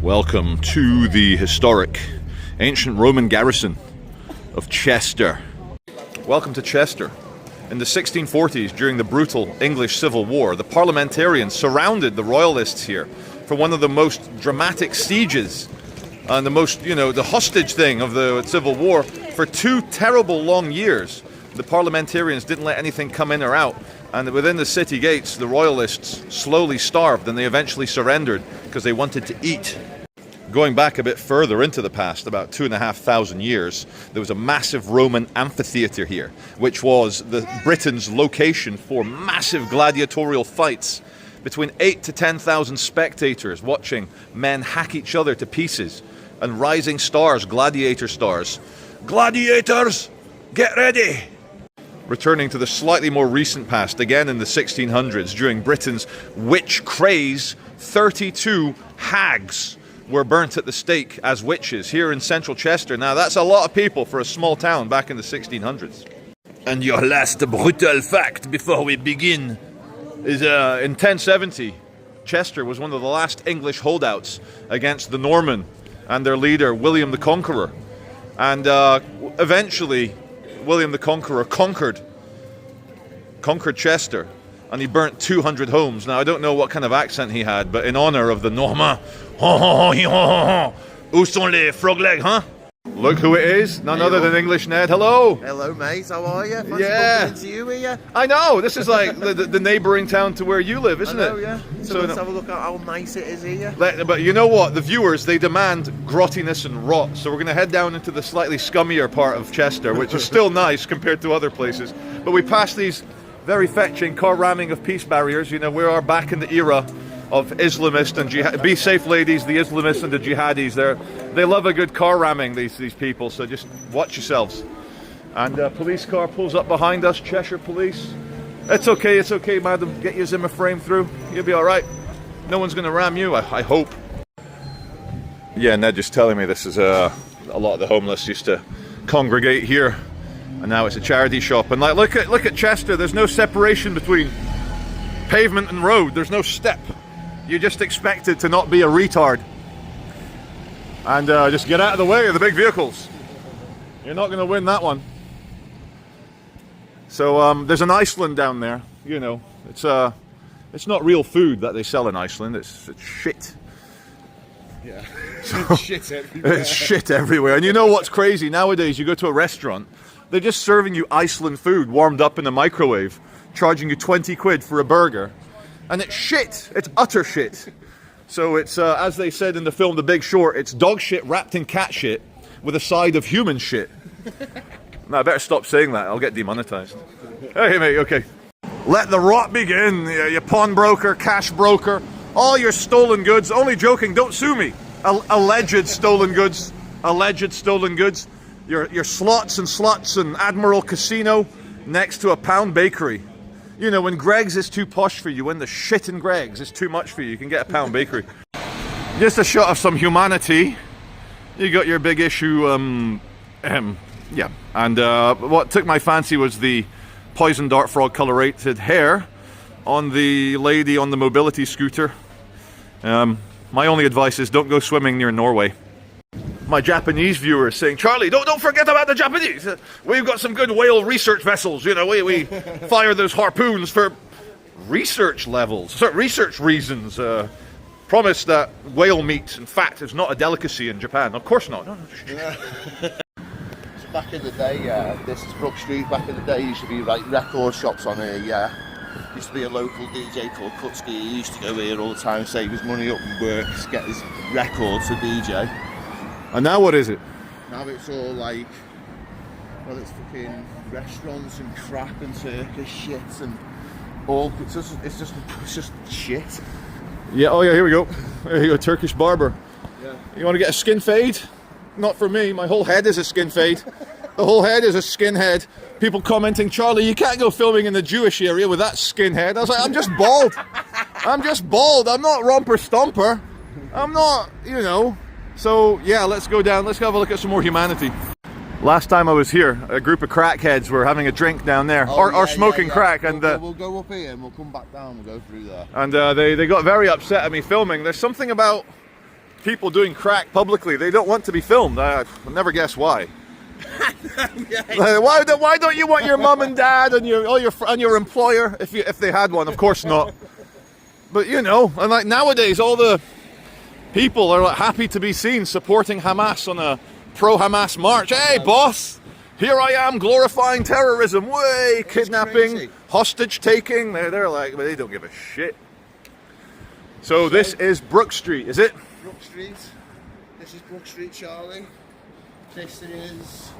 Welcome to the historic ancient Roman garrison of Chester. Welcome to Chester. In the 1640s, during the brutal English Civil War, the parliamentarians surrounded the royalists here for one of the most dramatic sieges and the most, the hostage thing of the Civil War. For 2 terrible long years, the parliamentarians didn't let anything come in or out. And within the city gates, the royalists slowly starved, and they eventually surrendered because they wanted to eat. Going back a bit further into the past, about 2,500 years, there was a massive Roman amphitheatre here, which was Britain's location for massive gladiatorial fights. Between 8,000 to 10,000 spectators watching men hack each other to pieces, and rising stars, gladiator stars. Gladiators, get ready! Returning to the slightly more recent past, again in the 1600s, during Britain's witch craze, 32 hags were burnt at the stake as witches here in central Chester. Now that's a lot of people for a small town back in the 1600s. And your last brutal fact before we begin is in 1070, Chester was one of the last English holdouts against the Norman and their leader, William the Conqueror. And eventually, William the Conqueror conquered Chester, and he burnt 200 homes. Now, I don't know what kind of accent he had, but in honor of the Normands, où sont les frog legs, huh? Look who it is, none other than English Ned. Hello! Hello, mate, how are you? Fancy Yeah. into you here? I know, this is like the neighbouring town to where you live, isn't I know, it? yeah. So let's have a look at how nice it is here. But you know what? The viewers, they demand grottiness and rot. So we're going to head down into the slightly scummier part of Chester, which is still nice compared to other places. But we pass these very fetching car ramming of peace barriers. We are back in the era of Islamist and jihad. Be safe, ladies, the Islamists and the jihadis. They love a good car ramming, these people, so just watch yourselves. And a police car pulls up behind us, Cheshire Police. It's okay, madam. Get your Zimmer frame through. You'll be all right. No one's going to ram you, I hope. Yeah, Ned just telling me this is a lot of the homeless used to congregate here, and now it's a charity shop. And like, look at Chester. There's no separation between pavement and road. There's no step. You're just expected to not be a retard and just get out of the way of the big vehicles. You're not going to win that one. So there's an Iceland down there. It's not real food that they sell in Iceland. It's shit. Yeah, shit everywhere. It's shit everywhere. And you know what's crazy? Nowadays, you go to a restaurant, they're just serving you Iceland food warmed up in a microwave, charging you 20 quid for a burger. And it's shit. It's utter shit. So it's, as they said in the film The Big Short, it's dog shit wrapped in cat shit with a side of human shit. Now, I better stop saying that. I'll get demonetized. Hey, mate, okay. Let the rot begin, you pawnbroker, cash broker, all your stolen goods. Only joking, don't sue me. Alleged stolen goods. Alleged stolen goods. Your slots and Admiral Casino next to a Pound Bakery. When Greg's is too posh for you, when the shit in Greg's is too much for you, you can get a Pound Bakery. Just a shot of some humanity. You got your big issue, yeah. And what took my fancy was the poison dart frog colorated hair on the lady on the mobility scooter. My only advice is don't go swimming near Norway. My Japanese viewers saying, Charlie, don't forget about the Japanese. We've got some good whale research vessels. We fire those harpoons for research reasons. Promise that whale meat and fat is not a delicacy in Japan. Of course not. No. So back in the day, this is Brook Street. Back in the day, used to be like record shops on here. Yeah, used to be a local DJ called Kutsky. He used to go here all the time, save his money up and work, get his records to DJ. And now what is it? Now it's all like, well, it's fucking restaurants and crap and Turkish shit and all. It's just shit. Yeah. Oh yeah. Here we go. There you go. Turkish barber. Yeah. You want to get a skin fade? Not for me. My whole head is a skin fade. The whole head is a skinhead. People commenting, Charlie, you can't go filming in the Jewish area with that skinhead. I was like, I'm just bald. I'm just bald. I'm not romper stomper. I'm not, So, yeah, let's go down. Let's have a look at some more humanity. Last time I was here, a group of crackheads were having a drink down there, or smoking crack. And we'll go up here and we'll come back down. We'll go through there. And they got very upset at me filming. There's something about people doing crack publicly. They don't want to be filmed. I'll never guess why. Why don't you want your mum and dad and your employer if they had one? Of course not. But you know, and like nowadays, all the people are like happy to be seen supporting Hamas on a pro-Hamas march. Hey, boss, here I am glorifying terrorism. Way kidnapping, hostage taking. They're like, they don't give a shit. So this is Brook Street, is it? Brook Street. This is Brook Street, Charlie. This is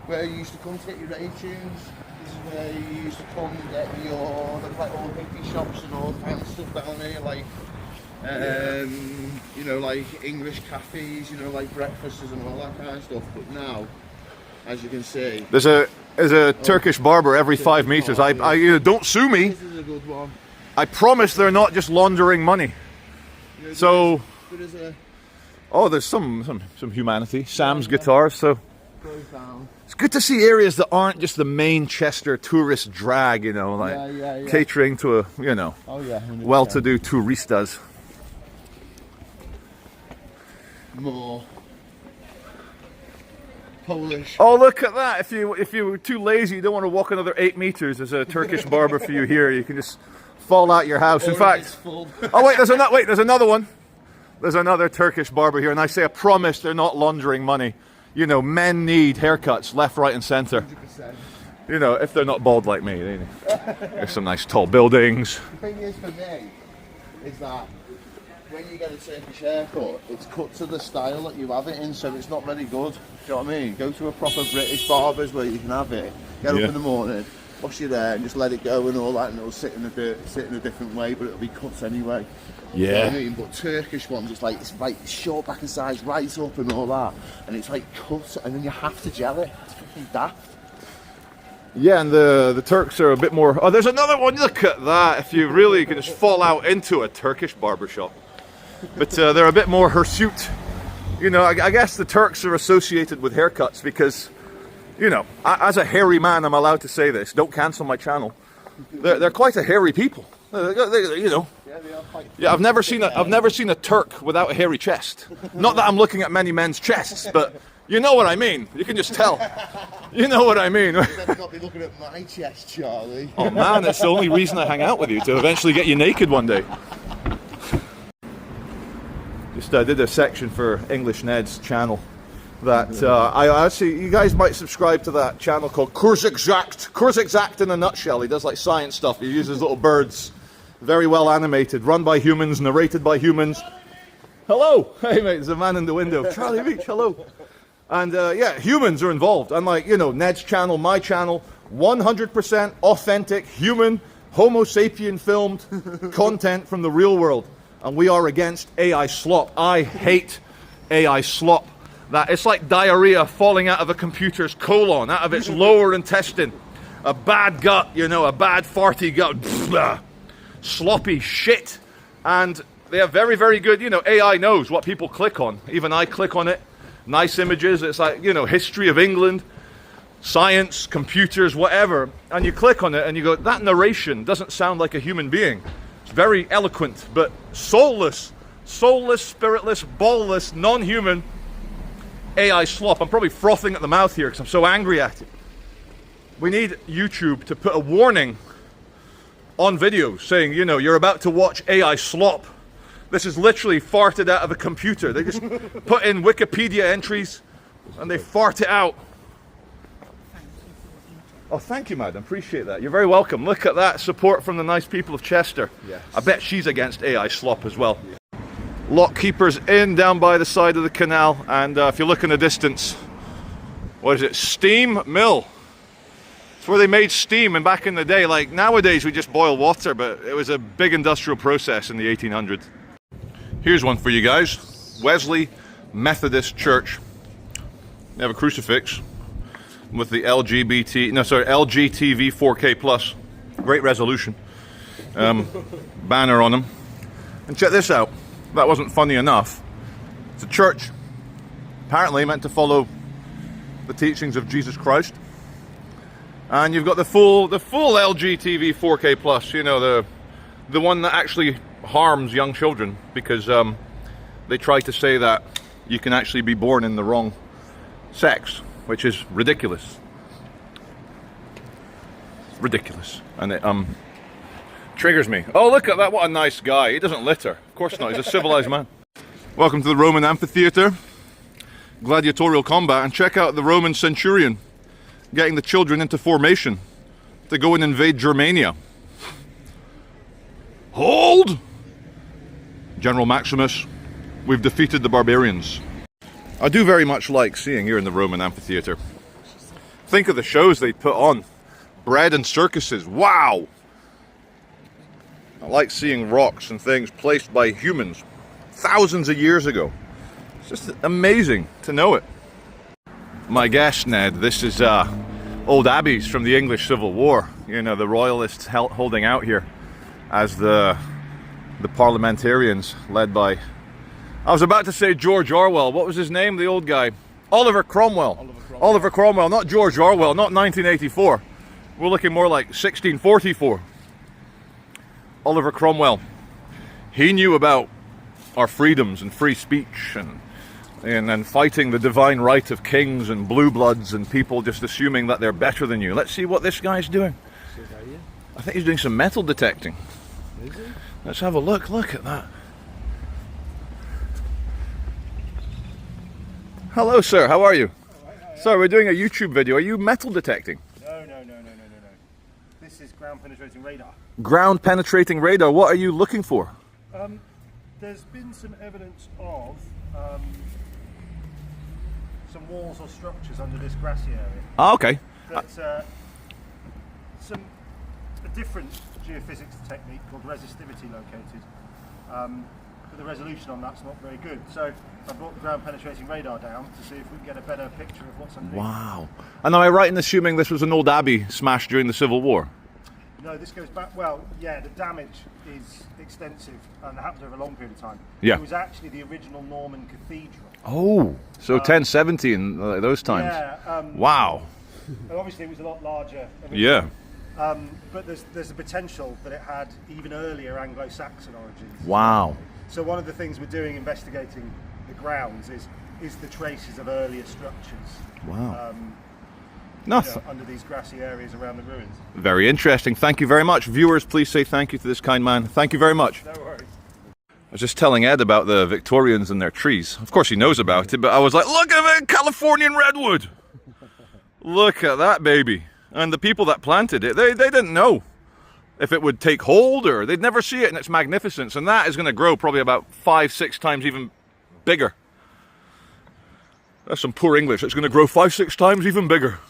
where you used to come to get your iTunes. This is where you used to come and get your like old hippie shops and all kind of stuff down here, like you know, like English cafes, you know, like breakfasts and all that kind of stuff. But now, as you can see, there's a Turkish barber every 5 meters. Don't sue me. This is a good one. I promise they're not just laundering money. You know, So. There's a Oh, there's some humanity. Sam's guitars, so goes down. it's good to see areas that aren't just the main Chester tourist drag, you know, like catering to a, you know, well-to-do touristas. More Polish. Oh, look at that! If you were too lazy, you don't want to walk another 8 meters. There's a Turkish barber for you here. You can just fall out your house. In fact, oh wait, there's another one. There's another Turkish barber here, and I say I promise they're not laundering money. You know, men need haircuts left, right, and centre. 100%. You know, if they're not bald like me. There's some nice tall buildings. The thing is for me, is that when you get a Turkish haircut, it's cut to the style that you have it in, so it's not very good. Do you know what I mean? Go to a proper British barber's where you can have it. Get up in the morning, wash your hair, and just let it go and all that, and it'll sit in a different way, but it'll be cut anyway. Yeah. You know what I mean? But Turkish ones, it's right short back and sides, right up and all that, and it's like cut, and then you have to gel it. It's fucking daft. Yeah, and the Turks are a bit more. Oh, there's another one. Look at that! If you really can just fall out into a Turkish barbershop, but they're a bit more hirsute. You know, I guess the Turks are associated with haircuts because, you know, as a hairy man, I'm allowed to say this. Don't cancel my channel. They're quite a hairy people. You know. Yeah, I've never seen a Turk without a hairy chest. Not that I'm looking at many men's chests, but you know what I mean. You can just tell. You know what I mean. You better not be looking at my chest, Charlie. Oh man, that's the only reason I hang out with you, to eventually get you naked one day. Just did a section for English Ned's channel. That I actually, you guys might subscribe to that channel called Kurzexact in a nutshell. He does like science stuff. He uses little birds. Very well animated, run by humans, narrated by humans. Hello! Hey mate, there's a man in the window. Charlie Beach, hello. And yeah, humans are involved. Unlike, you know, Ned's channel, my channel, 100% authentic, human, Homo sapien filmed content from the real world. And we are against AI slop. I hate AI slop. That it's like diarrhea falling out of a computer's colon, out of its lower intestine. A bad gut, you know, a bad farty gut. Sloppy shit. And they have very, very good, you know, AI knows what people click on. Even I click on it. Nice images. It's like, you know, history of England, science, computers, whatever. And you click on it and you go, that narration doesn't sound like a human being. It's very eloquent, but soulless, spiritless, ballless, non-human AI slop. I'm probably frothing at the mouth here because I'm so angry at it. We need YouTube to put a warning on video saying, you know, you're about to watch AI slop. This is literally farted out of a computer. They just put in Wikipedia entries and they fart it out. Oh, thank you, madam. Appreciate that. You're very welcome. Look at that support from the nice people of Chester. Yes. I bet she's against AI slop as well. Yeah. Lock keepers in down by the side of the canal, and if you look in the distance, what is it? Steam mill. It's where they made steam, and back in the day, like nowadays we just boil water, but it was a big industrial process in the 1800s. Here's one for you guys. Wesley Methodist Church. They have a crucifix with the LGTV 4K plus. Great resolution. Banner on them. And check this out. That wasn't funny enough. It's a church apparently meant to follow the teachings of Jesus Christ. And you've got the full LGTV 4K plus, you know, the one that actually harms young children, because they try to say that you can actually be born in the wrong sex, which is ridiculous. Ridiculous. And it triggers me. Oh, look at that, what a nice guy. He doesn't litter. Of course not, he's a civilized man. Welcome to the Roman amphitheater, gladiatorial combat, and check out the Roman centurion getting the children into formation to go and invade Germania. Hold! General Maximus, we've defeated the barbarians. I do very much like seeing here in the Roman amphitheater. Think of the shows they put on. Bread and circuses, wow! I like seeing rocks and things placed by humans thousands of years ago. It's just amazing to know it. My guess, Ned, this is old abbeys from the English Civil War. You know, the royalists holding out here as the parliamentarians led by, I was about to say George Orwell. What was his name, the old guy? Oliver Cromwell. Oliver Cromwell, not George Orwell, not 1984. We're looking more like 1644. Oliver Cromwell. He knew about our freedoms and free speech and fighting the divine right of kings and blue bloods and people just assuming that they're better than you. Let's see what this guy's doing. I think he's doing some metal detecting. Is he? Let's have a look. Look at that. Hello, sir. How are you? Sorry, we're doing a YouTube video. Are you metal detecting? No. This is ground penetrating radar. Ground penetrating radar. What are you looking for? There's been some evidence of some walls or structures under this grassy area. Ah, okay. That's a different geophysics technique called resistivity located. But the resolution on that's not very good. So I brought the ground penetrating radar down to see if we can get a better picture of what's underneath. Wow. And am I right in assuming this was an old abbey smashed during the Civil War? No, this goes back, well, yeah, the damage is extensive and it happened over a long period of time. Yeah. It was actually the original Norman cathedral. Oh, so 1070 in those times. Yeah. Wow. And obviously it was a lot larger. Yeah. But there's a potential that it had even earlier Anglo-Saxon origins. Wow. So one of the things we're doing investigating the grounds is the traces of earlier structures. Wow. Under these grassy areas around the ruins. Very interesting. Thank you very much. Viewers, please say thank you to this kind man. Thank you very much. No worries. I was just telling Ed about the Victorians and their trees. Of course he knows about it, but I was like, look at it, Californian redwood. Look at that baby. And the people that planted it, they didn't know if it would take hold or they'd never see it in its magnificence. And that is going to grow probably about 5-6 times even bigger. That's some poor English. It's going to grow 5-6 times even bigger.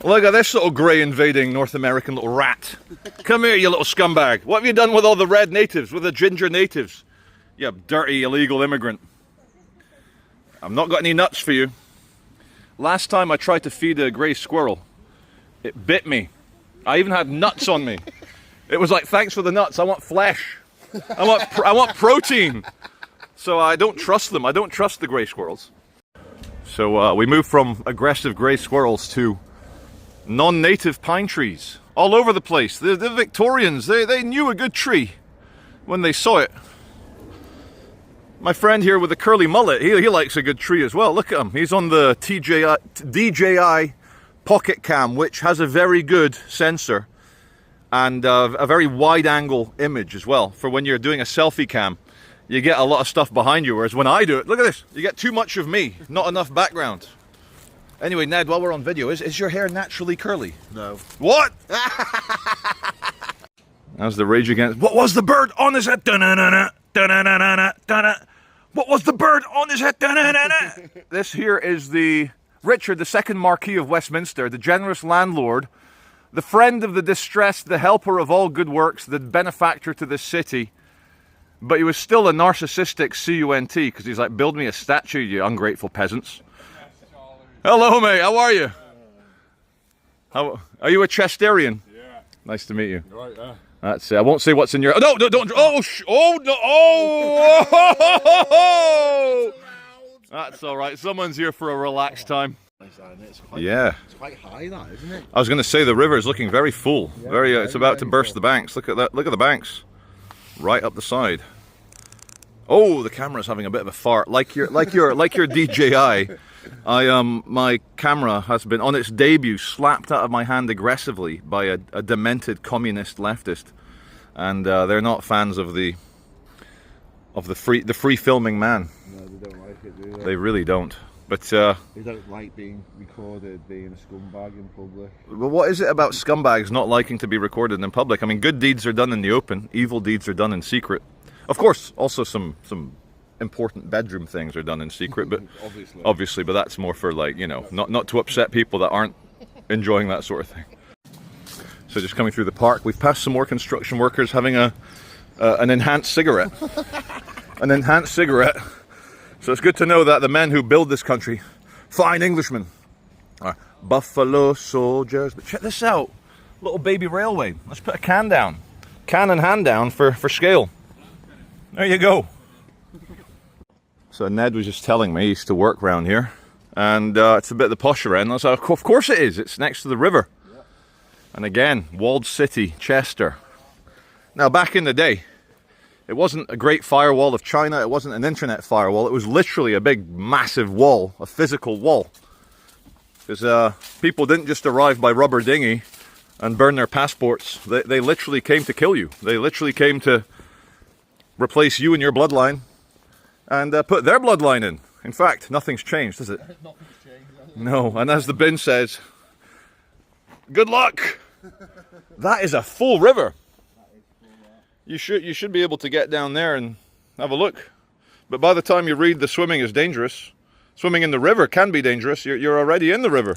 Look at this little grey invading North American little rat. Come here, you little scumbag. What have you done with all the red natives, with the ginger natives? You dirty illegal immigrant. I've not got any nuts for you. Last time I tried to feed a grey squirrel, it bit me. I even had nuts on me. It was like, thanks for the nuts, I want flesh. I want protein. So I don't trust them. I don't trust the grey squirrels. So we moved from aggressive grey squirrels to non-native pine trees all over the place. The Victorians, they knew a good tree when they saw it. My friend here with the curly mullet, he likes a good tree as well. Look at him. He's on the DJI Pocket Cam, which has a very good sensor and a very wide angle image as well for when you're doing a selfie cam. You get a lot of stuff behind you, whereas when I do it, look at this, you get too much of me, not enough background. Anyway, Ned, while we're on video, is your hair naturally curly? No. What? How's the Rage Against... What was the bird on his head? Da-na-na-na, da-na-na-na, da-na. What was the bird on his head? Da-na-na-na. This here is the Richard II Marquis of Westminster, the generous landlord, the friend of the distressed, the helper of all good works, the benefactor to this city. But he was still a narcissistic cunt, because he's like, build me a statue, you ungrateful peasants. Hello, mate. How are you? How are you a Chesterian? Yeah. Nice to meet you. Right there. That's it. I won't say what's in your. No, don't. Oh, no. Oh. That's all right. Someone's here for a relaxed time. Yeah. It's quite high, that, isn't it? I was going to say the river is looking very full. Very. It's about to burst the banks. Look at that. Look at the banks. Right up the side. Oh, the camera's having a bit of a fart, like your DJI. My camera has been on its debut slapped out of my hand aggressively by a demented communist leftist, and they're not fans of the free filming man. No, they don't like it, do they? They really don't. But they don't like being recorded, being a scumbag in public. Well, what is it about scumbags not liking to be recorded in public? I mean, good deeds are done in the open, evil deeds are done in secret. Of course, also some important bedroom things are done in secret, but obviously, but that's more for, like, you know, not to upset people that aren't enjoying that sort of thing. So just coming through the park, we've passed some more construction workers having an enhanced cigarette. An enhanced cigarette. So it's good to know that the men who build this country, fine Englishmen, are buffalo soldiers. But check this out, little baby railway. Let's put a can down. Can and hand down for scale. There you go. So Ned was just telling me he used to work around here, and it's a bit of the posher end. I was like, of course it is, it's next to the river. Yep. And again, walled city, Chester. Now back in the day, it wasn't a great firewall of China, it wasn't an internet firewall, it was literally a big massive wall, a physical wall. Because people didn't just arrive by rubber dinghy and burn their passports, they literally came to kill you. They literally came to replace you and your bloodline and put their bloodline in. In fact, nothing's changed, is it? Nothing's changed. No, and as the bin says, good luck! That is a full river. You should be able to get down there and have a look. But by the time you read the swimming is dangerous, swimming in the river can be dangerous, you're already in the river.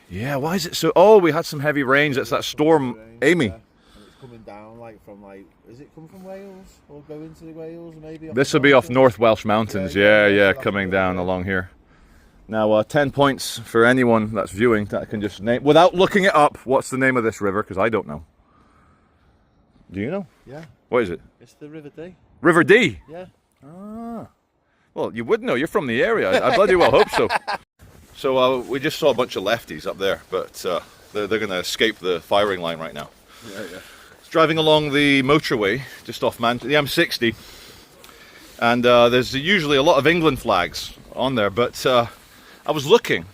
Yeah, why is it so... Oh, we had some heavy rains. It's that storm, Amy. Yeah. And it's coming down from is it coming from Wales or going to Wales? Maybe. This will be off North Welsh Mountains. Yeah, coming down along here. Now, 10 points for anyone that's viewing that can just name, without looking it up, what's the name of this river, because I don't know. Do you know? Yeah. What is it? It's the River Dee. River Dee? Yeah. Ah. Well, you would know. You're from the area. I bloody well hope so. So we just saw a bunch of lefties up there, but they're going to escape the firing line right now. Yeah. It's driving along the motorway just off the M60, and there's usually a lot of England flags on there, but I was looking,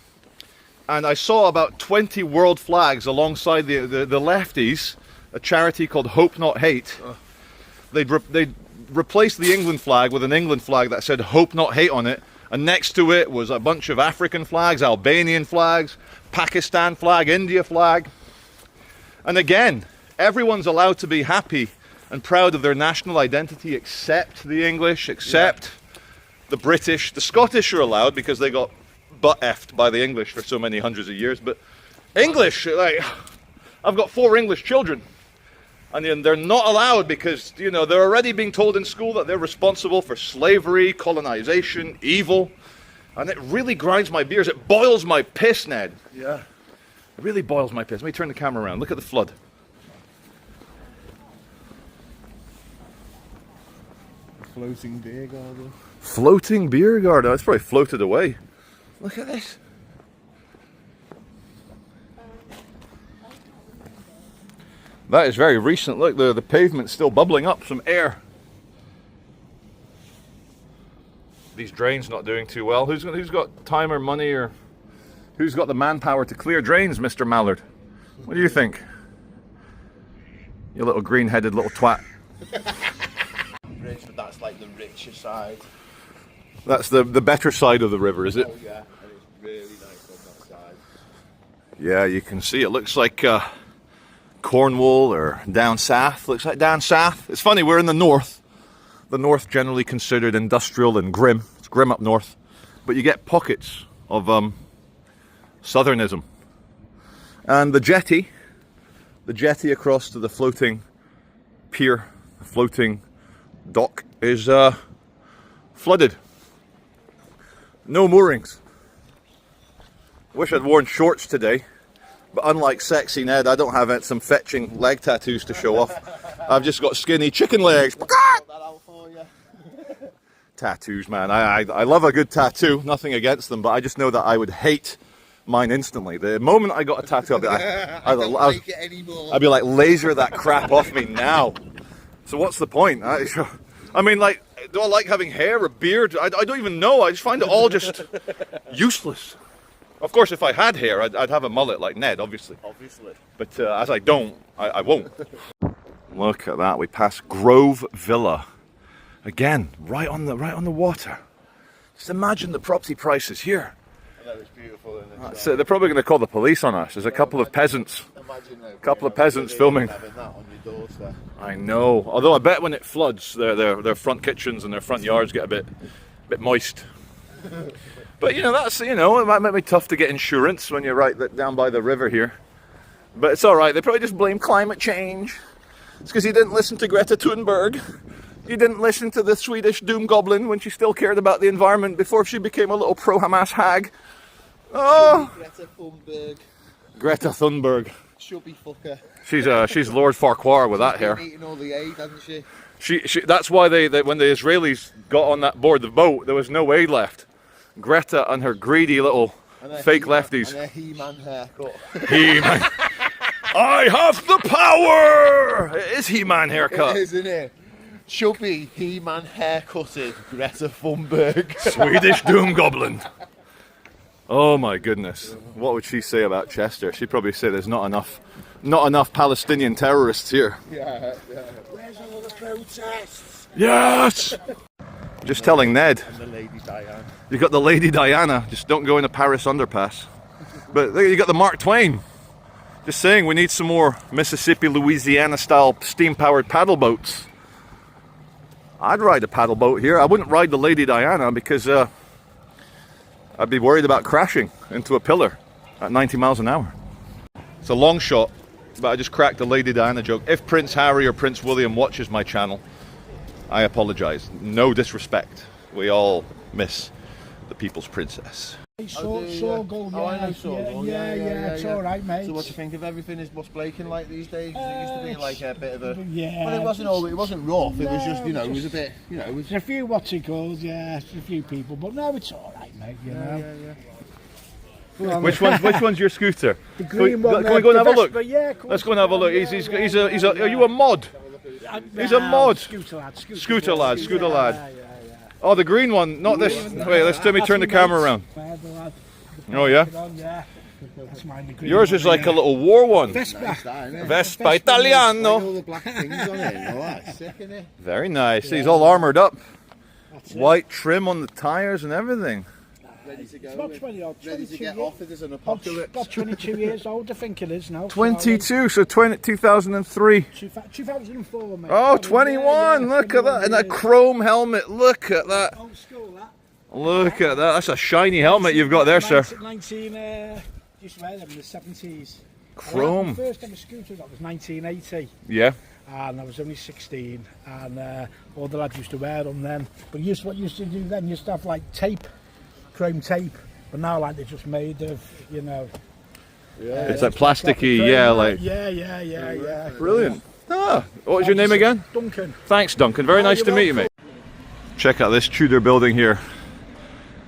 and I saw about 20 world flags alongside the lefties, a charity called Hope Not Hate. They'd replaced the England flag with an England flag that said Hope Not Hate on it, and next to it was a bunch of African flags, Albanian flags, Pakistan flag, India flag. And again, everyone's allowed to be happy and proud of their national identity except the English, except the British. The Scottish are allowed because they got butt effed by the English for so many hundreds of years, but English, like, I've got 4 English children, and they're not allowed because, you know, they're already being told in school that they're responsible for slavery, colonization, evil, and it really grinds my gears. It boils my piss, Ned. Yeah. It really boils my piss. Let me turn the camera around. Look at the flood. Floating beer garden. Floating beer garden. It's probably floated away. Look at this. That is very recent. Look, the pavement's still bubbling up, some air. These drains not doing too well. Who's got time or money, or who's got the manpower to clear drains, Mr. Mallard? What do you think? You little green-headed little twat. Bridge, but that's like the richer side. That's the better side of the river, is it? Oh yeah, and it's really nice on that side. Yeah, you can see it looks like Cornwall or down south. Looks like down south. It's funny, we're in the north. The north generally considered industrial and grim. It's grim up north. But you get pockets of southernism. And the jetty across to the floating pier, the floating dock is flooded. No moorings. Wish I'd worn shorts today, but unlike sexy Ned, I don't have some fetching leg tattoos to show off. I've just got skinny chicken legs. Tattoos, man. I love a good tattoo, nothing against them, but I just know that I would hate mine instantly. The moment I got a tattoo, I'd be like, I'd be like, laser that crap off me now. So what's the point? I mean, like, do I like having hair, a beard? I don't even know. I just find it all just useless. Of course, if I had hair, I'd have a mullet like Ned, obviously. Obviously. But as I don't, I won't. Look at that. We passed Grove Villa. Again, right on the water. Just imagine the property prices here. I know, it's beautiful. So they're probably going to call the police on us. There's a couple of peasants. Couple of peasants filming. Having that on your doorstep. I know. Although I bet when it floods, their front kitchens and their front yards get a bit moist. But you know, it might be tough to get insurance when you're right down by the river here. But it's all right. They probably just blame climate change. It's because you didn't listen to Greta Thunberg. You didn't listen to the Swedish doom goblin when she still cared about the environment before she became a little pro-Hamas hag. Oh, Greta Thunberg. Greta Thunberg. Chubby fucker. She's Lord Farquhar with that hair. Eating all the aid, hasn't she? She that's why they when the Israelis got on that board the boat, there was no aid left. Greta and her greedy little fake lefties. And her He-Man haircut. He-Man. I have the power! It is He-Man haircut. It is, isn't it? Chubby He-Man haircutted Greta Thunberg. Swedish doom goblin. Oh my goodness. What would she say about Chester? She'd probably say there's not enough Palestinian terrorists here. Yeah. Where's all the protests? Yes! Just telling Ned. And the Lady Diana. You got the Lady Diana, just don't go in the Paris underpass. But you got the Mark Twain. Just saying we need some more Mississippi, Louisiana style steam powered paddle boats. I'd ride a paddle boat here. I wouldn't ride the Lady Diana because I'd be worried about crashing into a pillar at 90 miles an hour. It's a long shot, but I just cracked the Lady Diana joke. If Prince Harry or Prince William watches my channel, I apologize. No disrespect. We all miss the people's princess. It's alright, mate. So what do you think of everything? Is what's Blaking like these days? It used to be like a bit of a... Yeah. Well, it wasn't rough, it was just, it was a bit, it was... There's a few, what's it called, a few people, but no, it's alright, mate, you know. Yeah. Which one's your scooter? The green one. Can we go and have a look? Yeah, let's go and have a look. Are you a mod? He's a mod. Scooter lad. Yeah. Oh, the green one, not this. Wait, let me turn the camera around. Oh yeah. Yours is like a little war one. Vespa Italiano. All the black things on it. Oh, that's sick, isn't it? Very nice. He's all armoured up. White trim on the tyres and everything. Ready to go. It's about 20 odd. Ready to get off if there's an apocalypse. About 22 years old, I think it is now. 22, so 2003. 2004, mate. Oh, 21, look at that. And that chrome helmet, look at that. Old school, that. Look at that. That's a shiny helmet you've got there, sir. 19, used to wear them in the 70s. Chrome. The first ever scooter got was 1980. Yeah. And I was only 16, and all the lads used to wear them then. But what you used to do then, you used to have like tape, chrome tape, but now like they're just made of, Yeah. It's like plasticky, yeah, like. Yeah. Brilliant. Ah, what was your name again? Duncan. Thanks, Duncan. Very nice to meet you, mate. Check out this Tudor building here.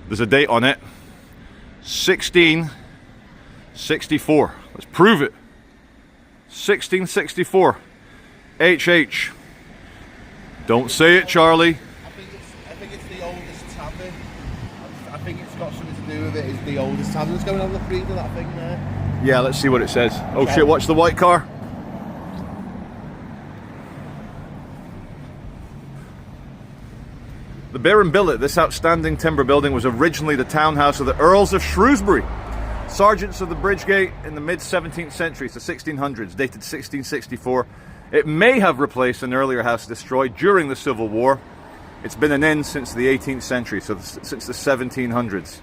There's a date on it. 1664. Let's prove it. 1664. HH. Don't say it, Charlie. I think it's the oldest tavern. I think it's got something to do with it. It's the oldest tavern. Let's go and have a look read of that thing there. Yeah, let's see what it says. Oh shit, watch the white car. The Bear and Billet, this outstanding timber building, was originally the townhouse of the Earls of Shrewsbury, sergeants of the Bridgegate in the mid-17th century, so 1600s, dated 1664. It may have replaced an earlier house destroyed during the Civil War. It's been an inn since the 18th century, so since the 1700s.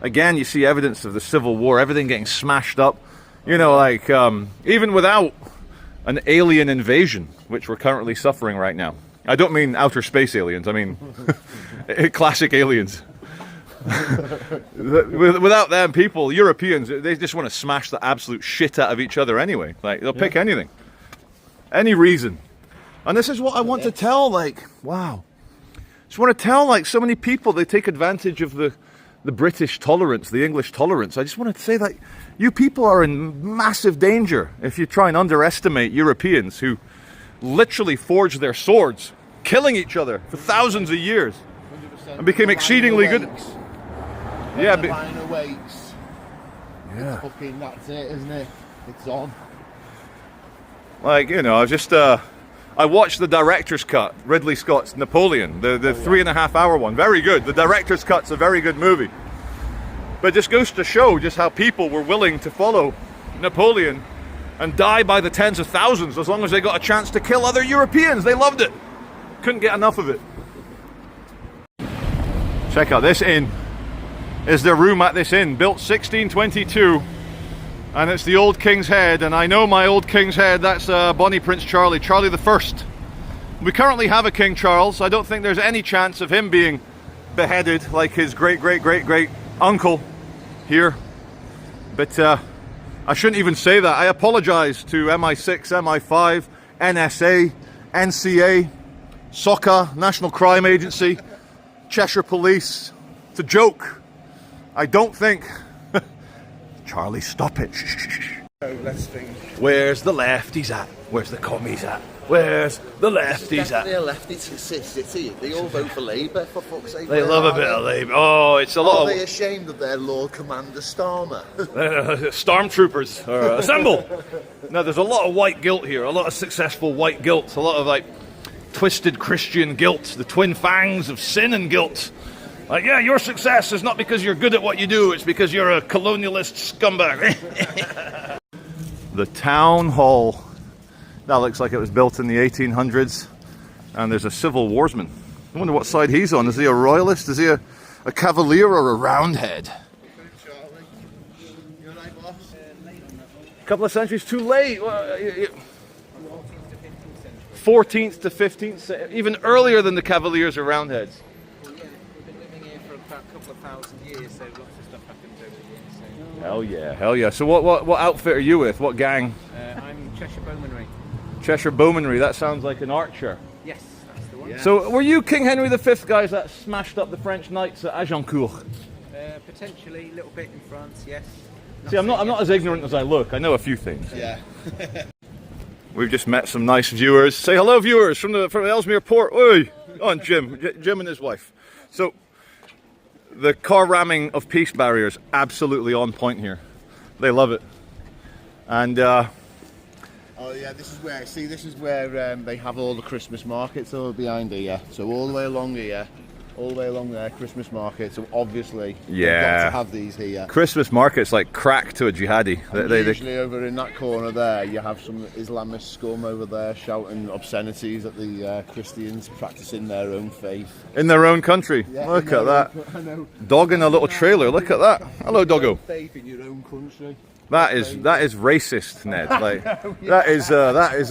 Again, you see evidence of the Civil War, everything getting smashed up. You know, like, even without an alien invasion, which we're currently suffering right now. I don't mean outer space aliens, I mean classic aliens. Without them, people, Europeans, they just want to smash the absolute shit out of each other anyway. Like, they'll pick anything. Any reason. And this is what I want to tell, like, wow. Just want to tell, like, so many people, they take advantage of the British tolerance, the English tolerance. I just want to say that you people are in massive danger if you try and underestimate Europeans who literally forged their swords, killing each other for thousands of years, 100%. and became exceedingly good. Yeah, The line awaits. yeah. It's fucking, that's it, isn't it? It's on. Like, you know, I watched the director's cut, Ridley Scott's Napoleon, the 3.5 hour one. Very good. The director's cut's a very good movie. But it just goes to show just how people were willing to follow Napoleon and die by the tens of thousands as long as they got a chance to kill other Europeans. They loved it. Couldn't get enough of it. Check out this inn. Is there room at this inn? Built 1622. And it's the old King's Head, and I know my old King's Head, that's Bonnie Prince Charlie, Charlie the First. We currently have a King Charles. I don't think there's any chance of him being beheaded like his great uncle here. But I shouldn't even say that. I apologize to MI6, MI5, NSA, NCA, SOCA, National Crime Agency, Cheshire Police. It's a joke. I don't think... Charlie, stop it. Shh. So let's think. Where's the lefties at? Where's the commies at? Where's the lefties at? Definitely a lefty city. They all vote for Labour, for fuck's sake. They love a bit of Labour. Oh, it's a lot Are they ashamed of their Lord Commander Starmer? Stormtroopers assemble. No, there's a lot of white guilt here. A lot of successful white guilt. A lot of like twisted Christian guilt. The twin fangs of sin and guilt. Like, yeah, your success is not because you're good at what you do, it's because you're a colonialist scumbag. The town hall. That looks like it was built in the 1800s. And there's a civil warsman. I wonder what side he's on. Is he a royalist? Is he a cavalier or a roundhead? A couple of centuries too late. 14th to 15th, even earlier than the cavaliers or roundheads. Years, so lots of stuff happens over the years. So. Hell yeah. So what outfit are you with? What gang? I'm Cheshire Bowmanry. Cheshire Bowmanry, that sounds like an archer. Yes, that's the one. Yeah. So were you King Henry V guys that smashed up the French knights at Agincourt? Potentially, a little bit in France, yes. See, I'm not as ignorant as I look. I know a few things. Yeah. We've just met some nice viewers. Say hello, viewers, from Ellesmere Port. Oi! On Jim and his wife. So, the car ramming of peace barriers, absolutely on point here. They love it. And Oh yeah, this is where they have all the Christmas markets over behind here. So all the way along here, all the way along there, Christmas market. So obviously, they've got to have these here. Christmas market's like crack to a jihadi. Usually over in that corner there, you have some Islamist scum over there shouting obscenities at the Christians practicing their own faith. In their own country. Yeah, Look at that. I know. Dog in a little trailer. Look at that. Hello, doggo. Faith in your own country. That is racist, Ned. Like that is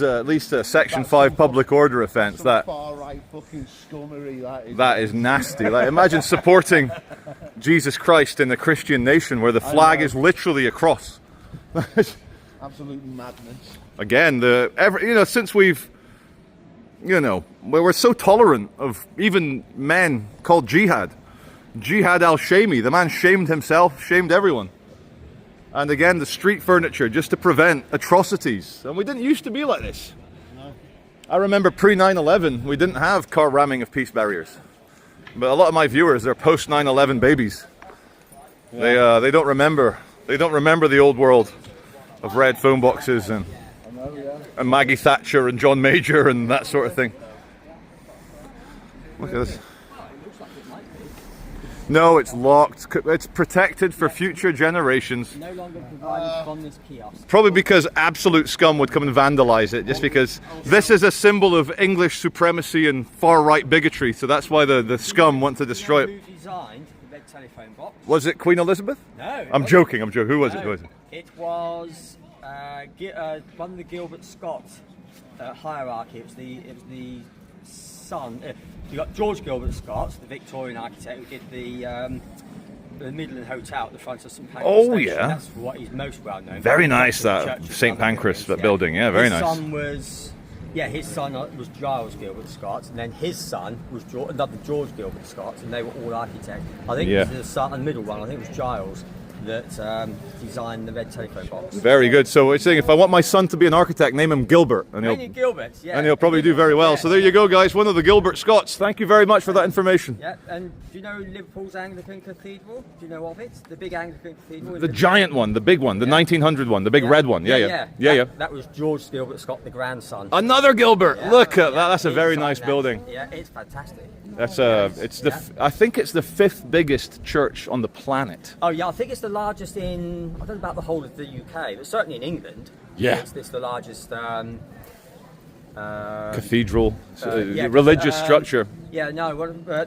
at least a Section 5 public order offence. That far right fucking scummery. that is nasty. Like imagine supporting Jesus Christ in a Christian nation where the flag is literally a cross. Absolute madness. Again, since we're so tolerant of even men called jihad al-Shami. The man shamed himself, shamed everyone. And again, the street furniture just to prevent atrocities. And we didn't used to be like this. No. I remember pre 9/11, we didn't have car ramming of peace barriers. But a lot of my viewers, they're post 9/11 babies. Yeah. They don't remember the old world of red phone boxes and Maggie Thatcher and John Major and that sort of thing. Look at this. No, it's locked. It's protected for future generations. No longer provided from this kiosk. Probably because absolute scum would come and vandalise it, just because this is a symbol of English supremacy and far-right bigotry, so that's why the scum want to destroy it. Who designed the red telephone box? Was it Queen Elizabeth? No. I'm joking. Who was it? It was one of the Gilbert Scott hierarchy. It was the son. You got George Gilbert Scott, the Victorian architect, who did the Midland Hotel at the front of St Pancras. Oh, Station. yeah. That's what he's most well known for. Very nice, The that Church of St Pancras, that building. Yeah, very nice. His son was Giles Gilbert Scott, and then his son was another George Gilbert Scott, and they were all architects. I think it was the son, and the middle one, I think it was Giles. that designed the red telephone box. Very good. So we're saying if I want my son to be an architect, name him Gilbert, and he'll probably do very well. Yeah. So there you go, guys. One of the Gilbert Scotts. Thank you very much for that information. Yeah, and do you know Liverpool's Anglican Cathedral? Do you know of it? The big Anglican Cathedral? The giant one, the big one, the 1900 one, the big red one. Yeah. That was George Gilbert Scott, the grandson. Another Gilbert. Yeah, Look at that. That's a he very designed nice that. building. Yeah, it's fantastic. That's I think it's the 5th biggest church on the planet. Oh yeah, I think it's the largest in, I don't know about the whole of the UK, but certainly in England. Yeah. It's the largest Cathedral, religious structure. Yeah, no,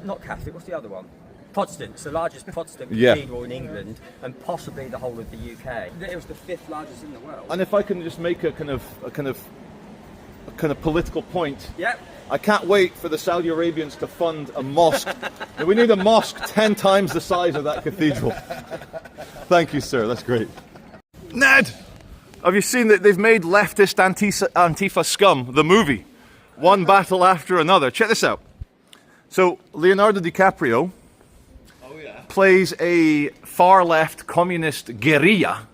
not Catholic, what's the other one? Protestant. It's the largest Protestant Yeah. cathedral in England and possibly the whole of the UK. It was the 5th largest in the world. And if I can just make a kind of political point. Yep. I can't wait for the Saudi Arabians to fund a mosque. We need a mosque 10 times the size of that cathedral. Thank you, sir. That's great. Ned, have you seen that they've made leftist Antifa scum, the movie? One battle after another. Check this out. So, Leonardo DiCaprio plays a far-left communist guerrilla,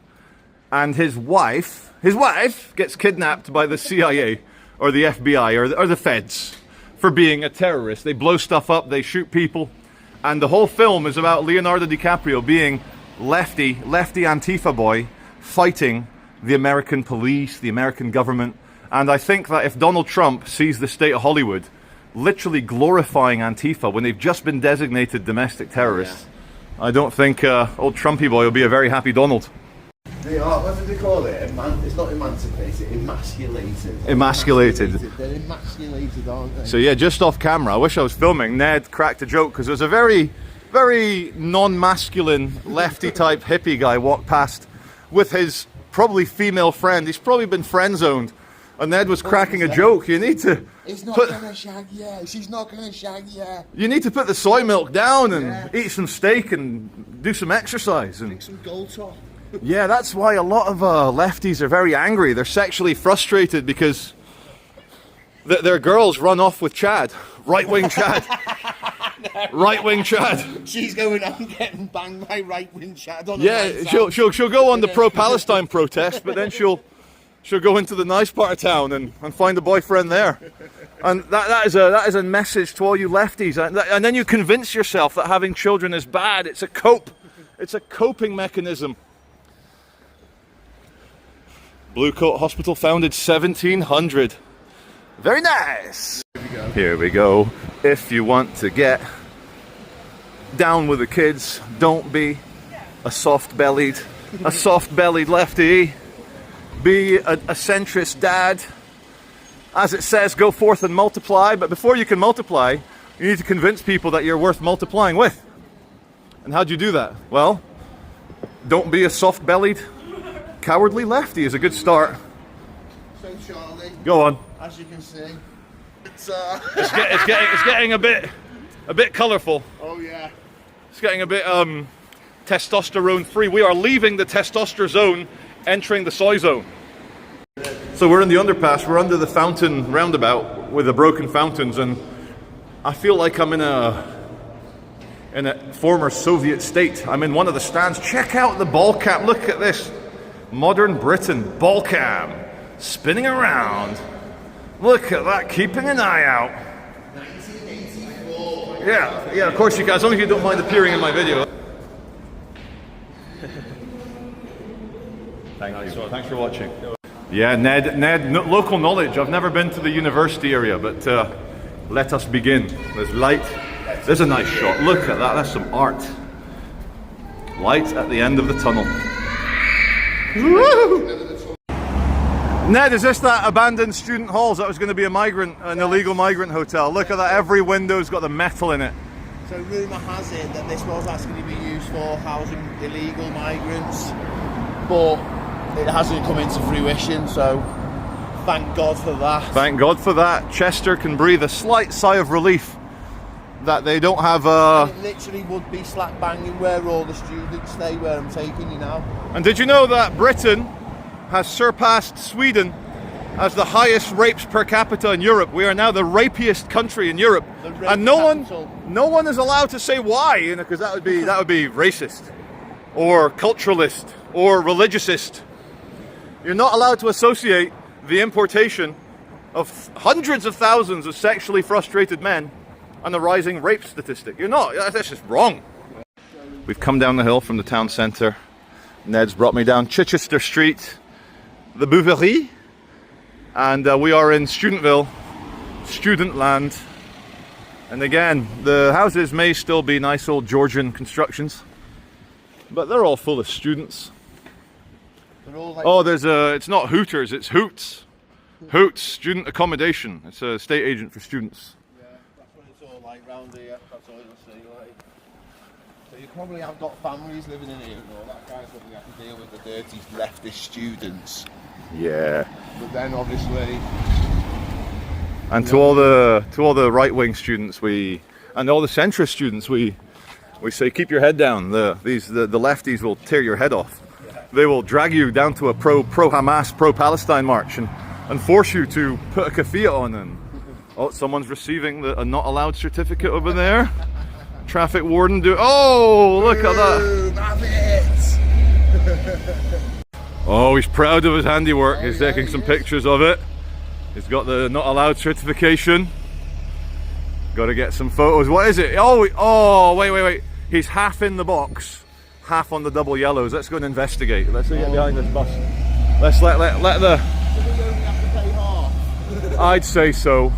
and his wife gets kidnapped by the CIA or the FBI or the feds for being a terrorist. They blow stuff up, they shoot people, and the whole film is about Leonardo DiCaprio being lefty Antifa boy fighting the American police, the American government. And I think that if Donald Trump sees the state of Hollywood literally glorifying Antifa when they've just been designated domestic terrorists, I don't think old Trumpy boy will be a very happy Donald. They are, what do they call it? It's not emancipated, emasculated. Emasculated. They're emasculated, aren't they? So yeah, just off camera, I wish I was filming, Ned cracked a joke because there's a very, very non-masculine lefty type hippie guy walked past with his probably female friend. He's probably been friend zoned. And Ned was cracking a joke. You need to He's not gonna shag you. She's not gonna shag you. You need to put the soy milk down and eat some steak and do some exercise and Some gold top. yeah, that's why a lot of lefties are very angry. They're sexually frustrated because their girls run off with Chad, right-wing Chad, right-wing Chad. She's going on getting banged by right-wing Chad on Yeah, she'll go on the pro-Palestine protest, but then she'll go into the nice part of town and find a boyfriend there. And that is a message to all you lefties. And then you convince yourself that having children is bad. It's a coping mechanism. Blue Coat Hospital founded 1700. Very nice. Here we go. If you want to get down with the kids, don't be a soft-bellied lefty. Be a centrist dad. As it says, go forth and multiply. But before you can multiply, you need to convince people that you're worth multiplying with. And how do you do that? Well, don't be a soft-bellied, cowardly lefty is a good start. So Charlie, Go on. as you can see, it's It's getting a bit colourful. oh yeah. It's getting a bit testosterone free. We are leaving the testosterone zone, entering the soy zone. So we're in the underpass. We're under the fountain roundabout with the broken fountains, and I feel like I'm in a former Soviet state. I'm in one of the stands. Check out the ball cam. Look at this. Modern Britain ball cam spinning around. Look at that, keeping an eye out. 1984. Yeah, of course you can, as long as you don't mind appearing in my video. Thanks for watching. Yeah, Ned, local knowledge. I've never been to the university area, but let us begin. There's light. There's a nice shot. Look at that. That's some art. Light at the end of the tunnel. Woo! Ned, is this that abandoned student halls that was going to be an illegal migrant hotel? Look at that. Every window's got the metal in it. So rumour has it that this was actually going to be used for housing illegal migrants, but it hasn't come into fruition, so thank God for that. Thank God for that. Chester can breathe a slight sigh of relief that they don't have It literally would be slap banging where all the students stay, where I'm taking you now. And did you know that Britain has surpassed Sweden as the highest rapes per capita in Europe? We are now the rapiest country in Europe, and no one is allowed to say why, because that would be racist or culturalist or religiousist. You're not allowed to associate the importation of hundreds of thousands of sexually frustrated men and a rising rape statistic. You're not. That's just wrong. We've come down the hill from the town centre. Ned's brought me down Chichester Street, the Bouverie, and we are in Studentville, student land. And again, the houses may still be nice old Georgian constructions, but they're all full of students. Like, oh, it's not Hooters, it's Hoots. Hoots, student accommodation. It's a state agent for students. Yeah, that's what it's all like round here. That's all you'll see. Like. So you probably have got families living in here and all that kind of stuff. You have to deal with the dirty leftist students. Yeah. But then obviously. And to all the right-wing students, and all the centrist students, we say keep your head down. The lefties will tear your head off. They will drag you down to a pro-Hamas, pro-Palestine march and force you to put a keffiyeh on. And oh, someone's receiving a not allowed certificate over there. Traffic warden oh, look at that. Oh, he's proud of his handiwork. He's taking some pictures of it. He's got the not allowed certification. Got to get some photos. What is it? Oh, wait. He's half in the box, half on the double yellows. Let's go and investigate. Let's get behind this bus. Let's let the. I'd say so.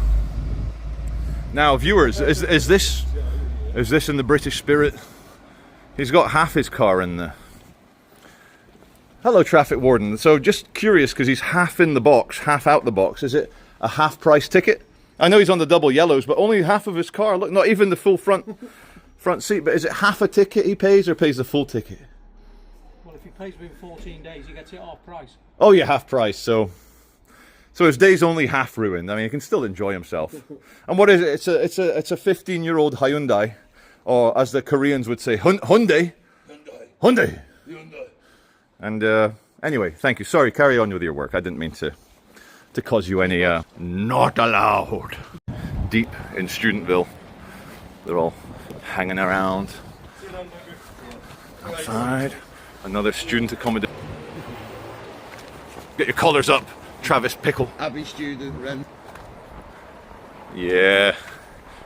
Now, viewers, is this in the British spirit? He's got half his car in there. Hello, traffic warden. So just curious, because he's half in the box, half out the box. Is it a half price ticket? I know he's on the double yellows, but only half of his car. Look, not even the full front seat. But is it half a ticket he pays, or pays the full ticket? Well, if he pays within 14 days, he gets it half price. Oh yeah, half price. So his day's only half ruined. I mean, he can still enjoy himself. And what is it? It's a 15-year-old Hyundai, or as the Koreans would say, Hyundai. Hyundai. And anyway, thank you. Sorry, carry on with your work. I didn't mean to cause you any not allowed. Deep in Studentville, they're all hanging around outside. Another student accommodation. Get your collars up, Travis Pickle. Abbey student rent. Yeah.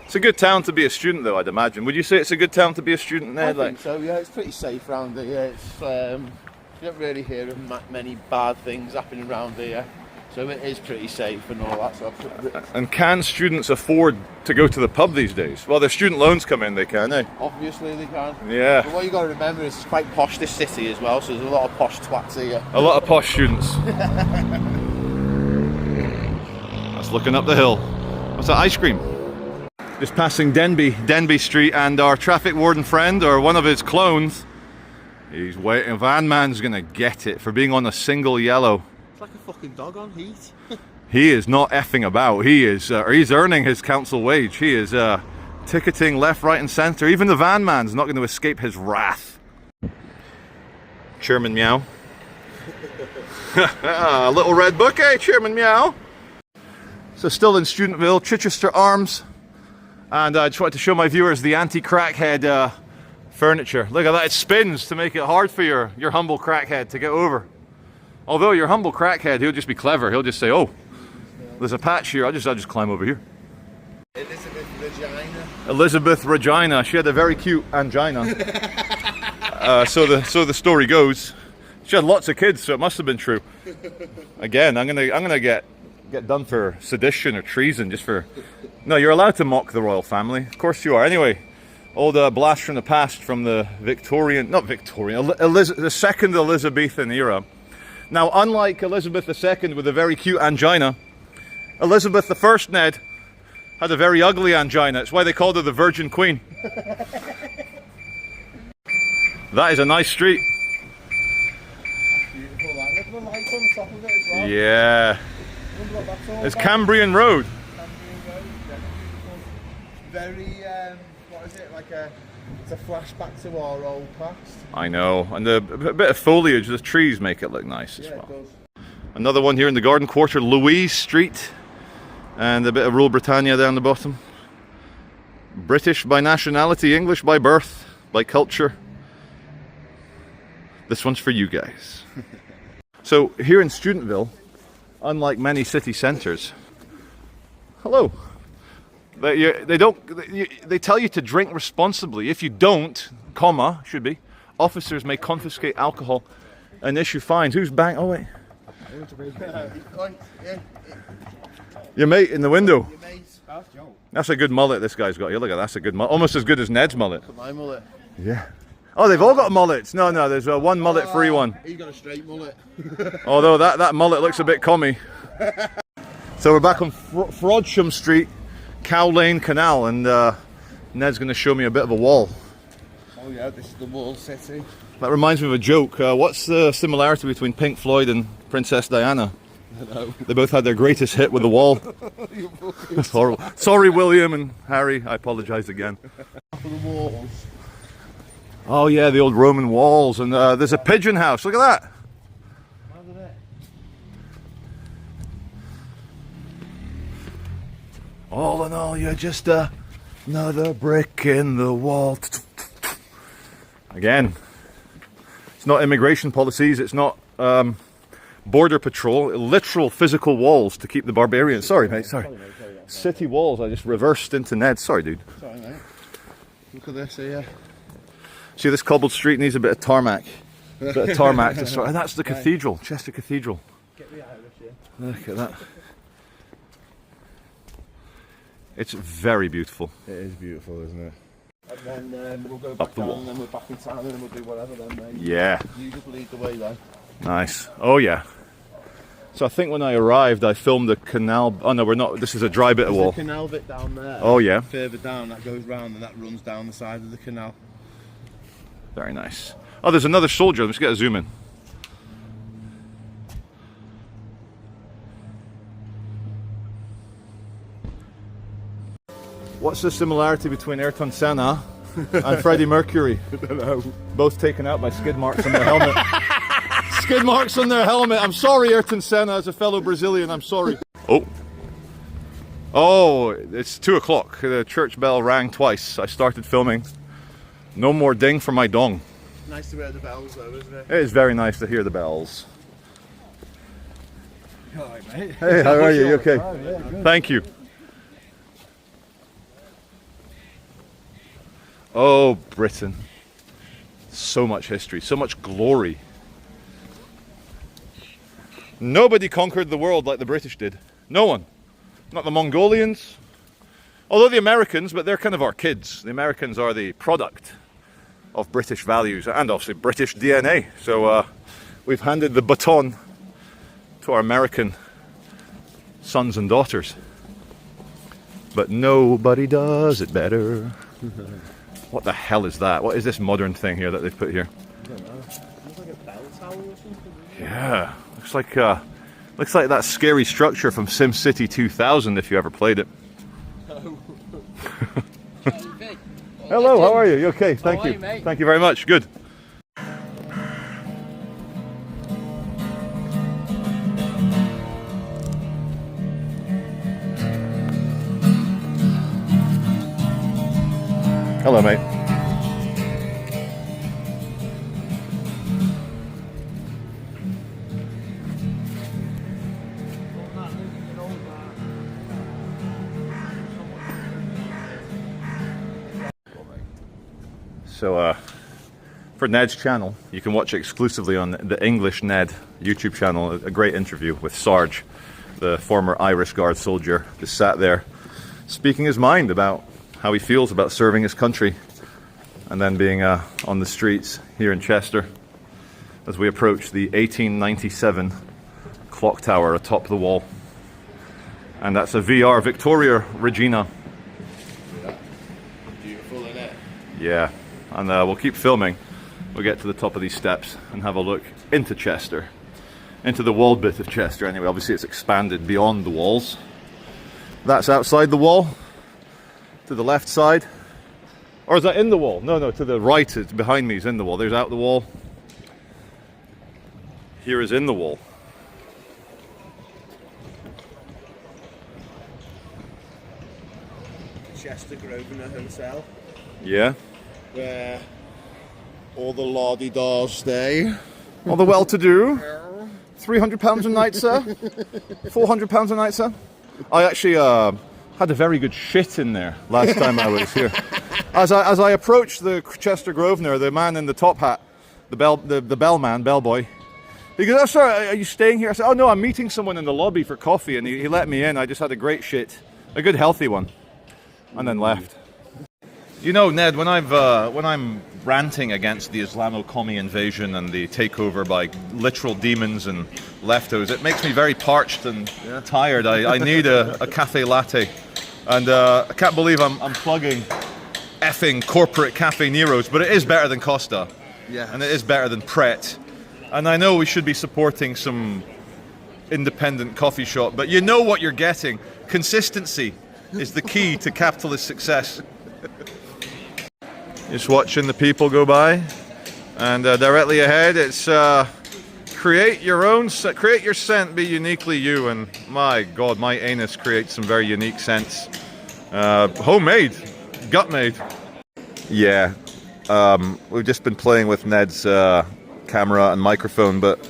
It's a good town to be a student, though, I'd imagine. Would you say it's a good town to be a student there? I think so, yeah. It's pretty safe around here. It's, you don't really hear of many bad things happening around here. So it is pretty safe and all that. So and can students afford to go to the pub these days? Well, their student loans come in, they can, eh? Obviously they can. Yeah. But what you got to remember is it's quite posh, this city as well, so there's a lot of posh twats here. A lot of posh students. That's looking up the hill. What's that, ice cream? Just passing Denby Street, and our traffic warden friend, or one of his clones, he's waiting. Van Man's gonna get it for being on a single yellow. It's like a fucking dog on heat. He is not effing about. He is. He's earning his council wage. He is ticketing left, right, and centre. Even the van man's not going to escape his wrath. Chairman Meow. A little red book, eh, Chairman Meow? So still in Studentville, Chichester Arms, and I just wanted to show my viewers the anti-crackhead furniture. Look at that, it spins to make it hard for your humble crackhead to get over. Although your humble crackhead, he'll just be clever. He'll just say, "Oh, there's a patch here. I'll just climb over here." Elizabeth Regina. Elizabeth Regina. She had a very cute angina. So the story goes. She had lots of kids, so it must have been true. Again, I'm gonna get done for sedition or treason just for. No, you're allowed to mock the royal family. Of course you are. Anyway, old blast from the past from the the second Elizabethan era. Now, unlike Elizabeth II with a very cute angina, Elizabeth I, Ned, had a very ugly angina. It's why they called her the Virgin Queen. That is a nice street. That's beautiful, that. Look at the lights on the top of it as well. Yeah. Wonder what that's all It's about. Cambrian Road. Cambrian Road, yeah, beautiful. Very, what is it, it's a flashback to our old past. I know. And a bit of foliage, the trees make it look nice as Yeah, well. it does. Another one here in the Garden Quarter, Louise Street. And a bit of Rule Britannia down the bottom. British by nationality, English by birth, by culture. This one's for you guys. So here in Studentville, unlike many city centres, hello. They tell you to drink responsibly. If you don't, should be, officers may confiscate alcohol and issue fines. Who's bang? Oh wait. Your mate in the window. That's a good mullet this guy's got. Here, look at that. That's a good mullet. Almost as good as Ned's mullet. My mullet. Yeah. Oh, they've all got mullets. No, there's a one mullet free one. He's got a straight mullet. Although that mullet looks a bit commie. So we're back on Frodsham Street, Cow Lane Canal, and Ned's going to show me a bit of a wall. Oh yeah, this is the wall city. That reminds me of a joke. What's the similarity between Pink Floyd and Princess Diana? I know. They both had their greatest hit with the wall. That's horrible. Sorry, William and Harry. I apologise again. For the walls. Oh yeah, the old Roman walls, and there's a pigeon house. Look at that. All in all, you're just another brick in the wall. Again, it's not immigration policies. It's not border patrol. Literal physical walls to keep the barbarians. Sorry, mate. Sorry. City walls. I just reversed into Ned. Sorry, dude. Sorry, mate. Look at this here. See, this cobbled street needs a bit of tarmac. A bit of tarmac to start. And that's the cathedral, Chester Cathedral. Look at that. It's very beautiful. It is beautiful, isn't it? And then we'll go Up back the down wall. and then we're back in town and then we'll do whatever then, mate. Yeah. You just lead the way then. Nice. Oh, yeah. So I think when I arrived, I filmed the canal. Oh, no, we're not. This is a dry bit of There's wall. a canal bit down there. Oh, yeah. Further down, that goes round and that runs down the side of the canal. Very nice. Oh, there's another soldier. Let's get a zoom in. What's the similarity between Ayrton Senna and Freddie Mercury? I don't know. Both taken out by skid marks on their helmet. Skid marks on their helmet. I'm sorry, Ayrton Senna, as a fellow Brazilian. I'm sorry. Oh, it's 2 o'clock. The church bell rang twice. I started filming. No more ding for my dong. Nice to hear the bells though, isn't it? It is very nice to hear the bells. Alright, mate. Hey, how are you? You okay? Thank you. Oh, Britain. So much history, so much glory. Nobody conquered the world like the British did. No one. Not the Mongolians. Although the Americans, but they're kind of our kids. The Americans are the product of British values and obviously British DNA. So we've handed the baton to our American sons and daughters. But nobody does it better. What the hell is that? What is this modern thing here that they've put here? I don't know. Looks like a bell tower or something. Yeah, looks like that scary structure from SimCity 2000 if you ever played it. Hello, how are you? You okay? Thank you. Thank you very much. Good. Hello, mate. So, for Ned's channel, you can watch it exclusively on the English Ned YouTube channel. A great interview with Sarge, the former Irish Guard soldier, just sat there speaking his mind about how he feels about serving his country and then being on the streets here in Chester as we approach the 1897 clock tower atop the wall. And that's a VR Victoria Regina. Beautiful, isn't it? Yeah, and we'll keep filming. We'll get to the top of these steps and have a look into Chester, into the walled bit of Chester anyway. Obviously it's expanded beyond the walls. That's outside the wall. To the left side. Or is that in the wall? No, to the right, it's behind me, is in the wall. There's out the wall. Here is in the wall. Chester Grosvenor Hotel, Yeah. where All the lardy-dars stay. All the well-to-do. £300 a night, sir. £400 a night, sir. I actually had a very good shit in there last time I was here. As I approached the Chester Grosvenor, the man in the top hat, the bellboy, he goes, "Oh, sorry, are you staying here?" I said, "Oh no, I'm meeting someone in the lobby for coffee," and he let me in. I just had a great shit, a good healthy one, and then left. You know, Ned, when I'm ranting against the Islamo-Commie invasion and the takeover by literal demons and leftos, it makes me very parched and tired. I need a cafe latte, and I can't believe I'm plugging effing corporate Cafe Nero's, but it is better than Costa, and it is better than Pret. And I know we should be supporting some independent coffee shop, but you know what you're getting. Consistency is the key to capitalist success. Just watching the people go by, and directly ahead it's create your scent, be uniquely you. And my God, my anus creates some very unique scents. Homemade, gut made. Yeah, we've just been playing with Ned's camera and microphone, but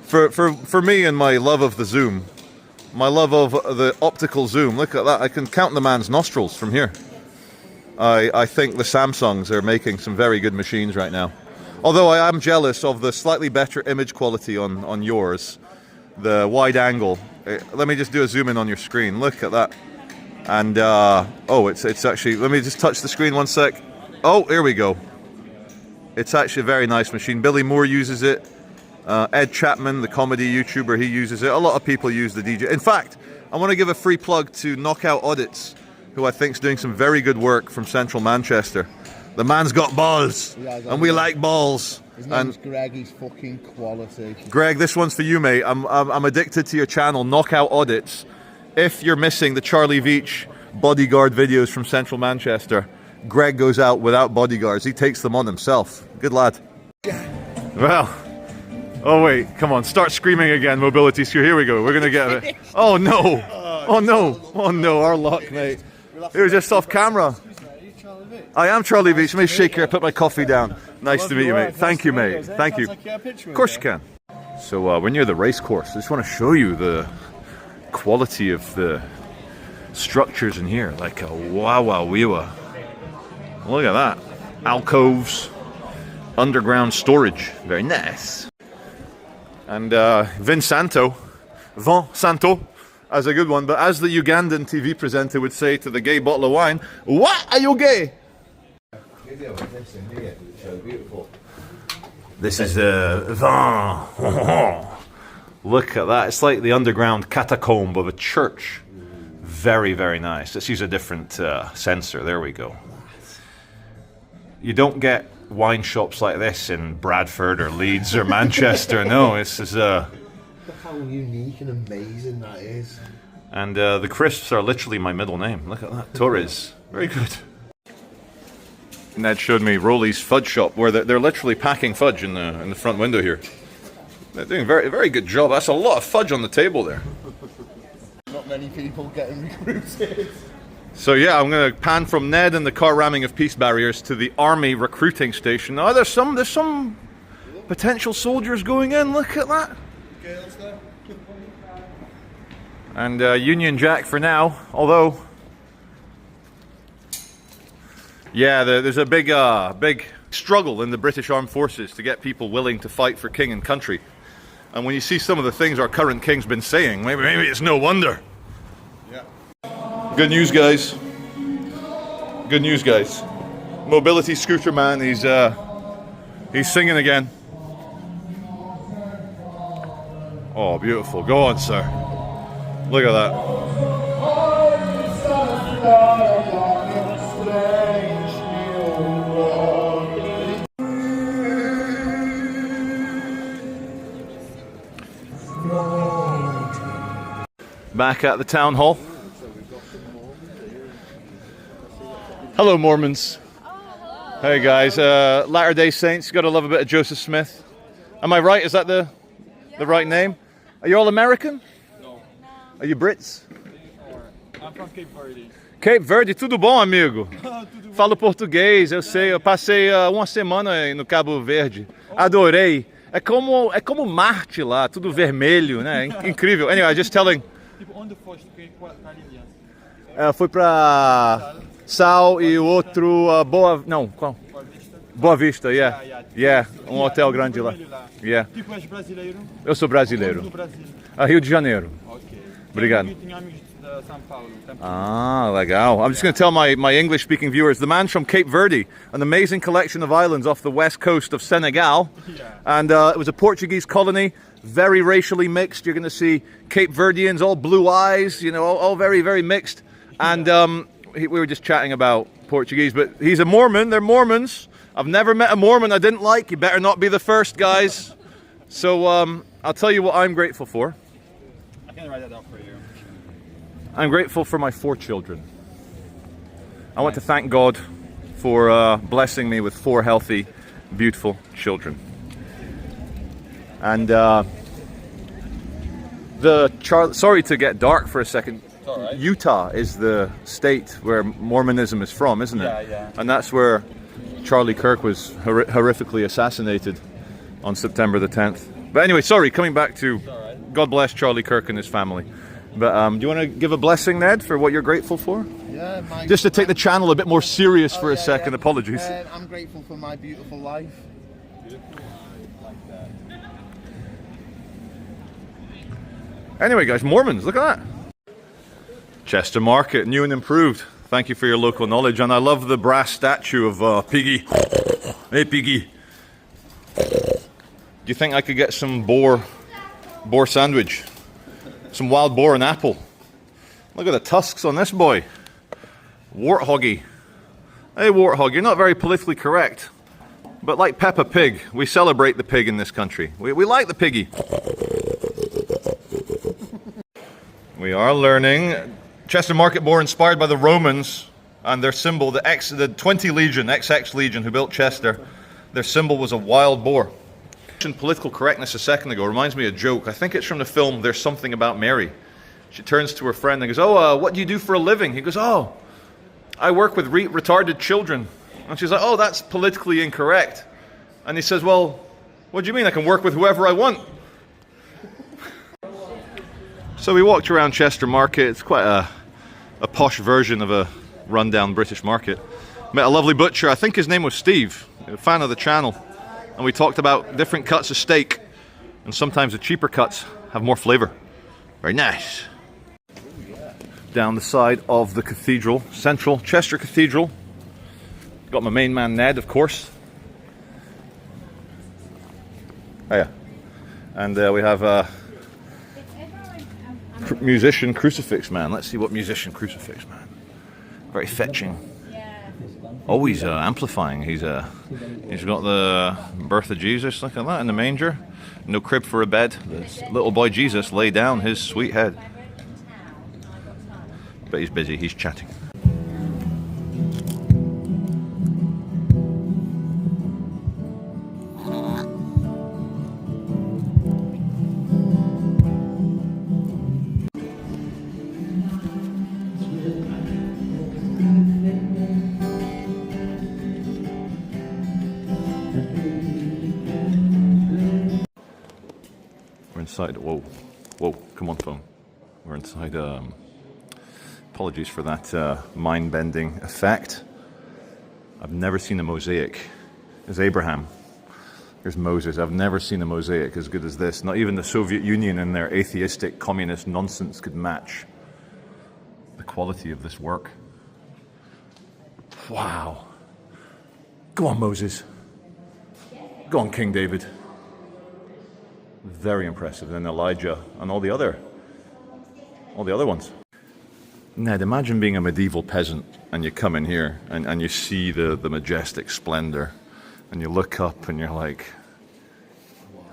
for me and my love of the zoom, my love of the optical zoom, look at that, I can count the man's nostrils from here. I think the Samsungs are making some very good machines right now. Although I am jealous of the slightly better image quality on yours, the wide angle. Let me just do a zoom in on your screen, look at that. And oh, it's actually, let me just touch the screen one sec. Oh, here we go. It's actually a very nice machine. Billy Moore uses it. Ed Chapman, the comedy YouTuber, he uses it. A lot of people use the DJ. In fact, I want to give a free plug to Knockout Audits, who I think is doing some very good work from central Manchester. The man's got balls, and we like balls. His name's Greg, he's fucking quality. Greg, this one's for you, mate. I'm addicted to your channel, Knockout Audits. If you're missing the Charlie Veitch bodyguard videos from central Manchester, Greg goes out without bodyguards. He takes them on himself. Good lad. Well, oh wait, come on, start screaming again, mobility screw. Here we go, we're gonna get it. Oh no, oh no, oh no, our luck, mate. It was just off camera. I am Charlie Veitch. Let me shake here, put my coffee down. Nice to meet you, mate. Thank you, mate. Thank you. Of course you can. So we're near the race course. I just want to show you the quality of the structures in here. Like a wow-wow-wee-wah. Look at that. Alcoves, underground storage. Very nice. And Vinsanto as a good one, but as the Ugandan TV presenter would say to the gay bottle of wine, what are you gay? This is vin. Look at that. It's like the underground catacomb of a church. Very, very nice. Let's use a different sensor. There we go. You don't get wine shops like this in Bradford or Leeds or Manchester. No, this is Look how unique and amazing that is. And the crisps are literally my middle name. Look at that. Torres. Very good. Ned showed me Rolly's Fudge Shop, where they're literally packing fudge in the front window here. They're doing a very, very good job. That's a lot of fudge on the table there. Not many people getting recruited. So yeah, I'm going to pan from Ned and the car ramming of peace barriers to the army recruiting station. Oh, there's some potential soldiers going in. Look at that. Girls there. And Union Jack for now. Although, yeah, there's a big struggle in the British Armed Forces to get people willing to fight for king and country. And when you see some of the things our current king's been saying, maybe it's no wonder. Good news, guys. Good news, guys. Mobility scooter man, he's singing again. Oh, beautiful. Go on, sir. Look at that. Back at the town hall. Hello, Mormons. Oh, hey, guys. Latter-day Saints. Got to love a bit of Joseph Smith. Am I right? Is that the right name? Are you all American? No. Are you Brits? I'm from Cape Verde. Cape Verde. Tudo bom, amigo? Tudo Falo português, eu sei. Eu passei uma semana no Cabo Verde. Adorei. É como Marte lá, tudo vermelho, né? Incrível. Anyway, just telling. Tipo, onde foste? Qual ilha? Fui pra Sal e o outro Boa... Não, qual? Boa Vista, yeah. Yeah, um hotel grande lá. Yeah. Tipo, és brasileiro? Eu sou brasileiro. Do Brasil. Rio de Janeiro. Ok. Obrigado. Eu tenho amigos de São Paulo. Ah, legal. I'm just going to tell my English-speaking viewers, the man's from Cape Verde, an amazing collection of islands off the west coast of Senegal. And it was a Portuguese colony, very racially mixed. You're going to see Cape Verdeans, all blue eyes, you know, all very, very mixed. And we were just chatting about Portuguese, but he's a Mormon. They're Mormons. I've never met a Mormon I didn't like. You better not be the first, guys. So I'll tell you what I'm grateful for. I can write that down for you. I'm grateful for my 4 children. I want to thank God for blessing me with 4 healthy, beautiful children. And sorry to get dark for a second. All right. Utah is the state where Mormonism is from, isn't it? Yeah. And that's where Charlie Kirk was horrifically assassinated on September the 10th. But anyway, sorry, coming back to God bless Charlie Kirk and his family. But do you want to give a blessing, Ned, for what you're grateful for? Yeah, Just to take the channel a bit more serious for a second, apologies. I'm grateful for my beautiful life. Anyway, guys, Mormons, look at that. Chester Market, new and improved. Thank you for your local knowledge. And I love the brass statue of Piggy. Hey, Piggy. Do you think I could get some boar sandwich? Some wild boar and apple. Look at the tusks on this boy. Warthoggy. Hey, Warthog, you're not very politically correct. But like Peppa Pig, we celebrate the pig in this country. We like the piggy. We are learning. Chester Market Boar inspired by the Romans and their symbol, the 20 Legion, XX Legion who built Chester. Their symbol was a wild boar. Political correctness a second ago reminds me of a joke. I think it's from the film There's Something About Mary. She turns to her friend and goes, "Oh, what do you do for a living?" He goes, "Oh, I work with retarded children." And she's like, "Oh, that's politically incorrect." And he says, "Well, what do you mean? I can work with whoever I want." So we walked around Chester Market. It's quite a posh version of a rundown British market. Met a lovely butcher. I think his name was Steve, a fan of the channel. And we talked about different cuts of steak. And sometimes the cheaper cuts have more flavor. Very nice. Down the side of the cathedral, central Chester Cathedral. Got my main man Ned, of course. Oh yeah. And we have musician Crucifix Man. Let's see what musician Crucifix Man. Very fetching. Always amplifying. He's got the birth of Jesus, look at that, in the manger. No crib for a bed. This little boy Jesus lay down his sweet head. But he's busy, he's chatting. Inside, whoa, come on phone. We're inside, apologies for that mind-bending effect. I've never seen a mosaic. There's Abraham, there's Moses. I've never seen a mosaic as good as this. Not even the Soviet Union and their atheistic communist nonsense could match the quality of this work. Wow. Go on, Moses. Go on, King David. Very impressive. And Elijah and all the other ones. Ned, imagine being a medieval peasant and you come in here and you see the majestic splendor and you look up and you're like,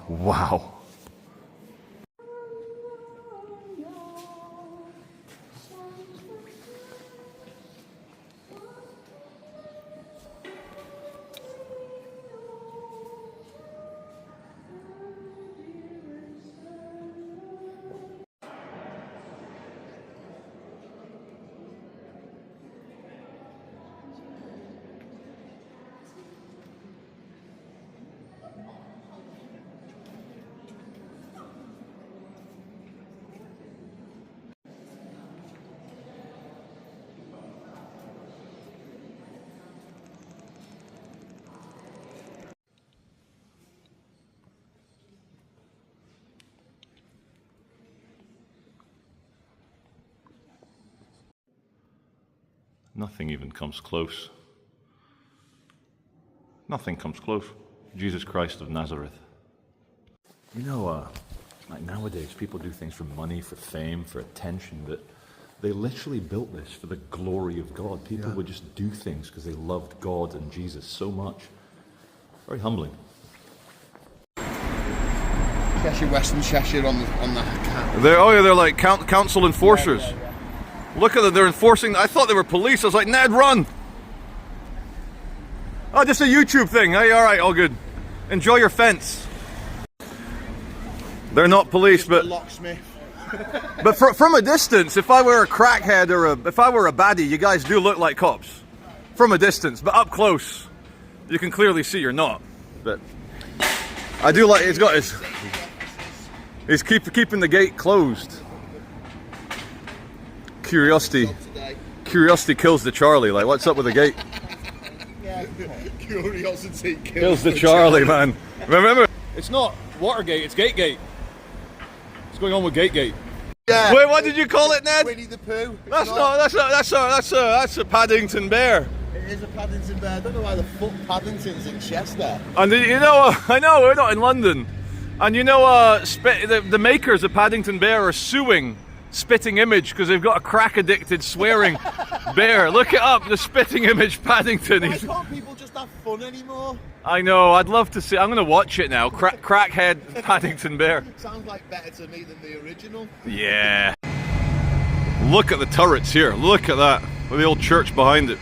wow. Nothing even comes close. Nothing comes close. Jesus Christ of Nazareth. You know, like nowadays, people do things for money, for fame, for attention, but they literally built this for the glory of God. People would just do things because they loved God and Jesus so much. Very humbling. Cheshire West and Cheshire on the camp. They're like council enforcers. Look at them, they're enforcing. I thought they were police. I was like, Ned, run! Oh, just a YouTube thing. Hey, all right, all good. Enjoy your fence. They're not police, but Locksmith. but from a distance, if I were a crackhead or if I were a baddie, you guys do look like cops. From a distance, but up close, you can clearly see you're not. But I do like. He's got his. He's keeping the gate closed. Curiosity kills the Charlie. Like, what's up with the gate? Curiosity Kills the Charlie, man. Remember, it's not Watergate, it's Gategate. What's going on with Gategate? Yeah. Wait, what did you call it, Ned? Winnie the Pooh. That's a Paddington bear. It is a Paddington bear. I don't know why the fuck Paddington's in Chester. And you know, I know we're not in London. And you know, the makers of Paddington Bear are suing Spitting Image because they've got a crack-addicted, swearing bear. Look it up, the Spitting Image Paddington. Why can't people just have fun anymore? I know, I'd love to see. I'm going to watch it now. Crackhead Paddington Bear. Sounds like better to me than the original. Yeah. Look at the turrets here. Look at that. With the old church behind it.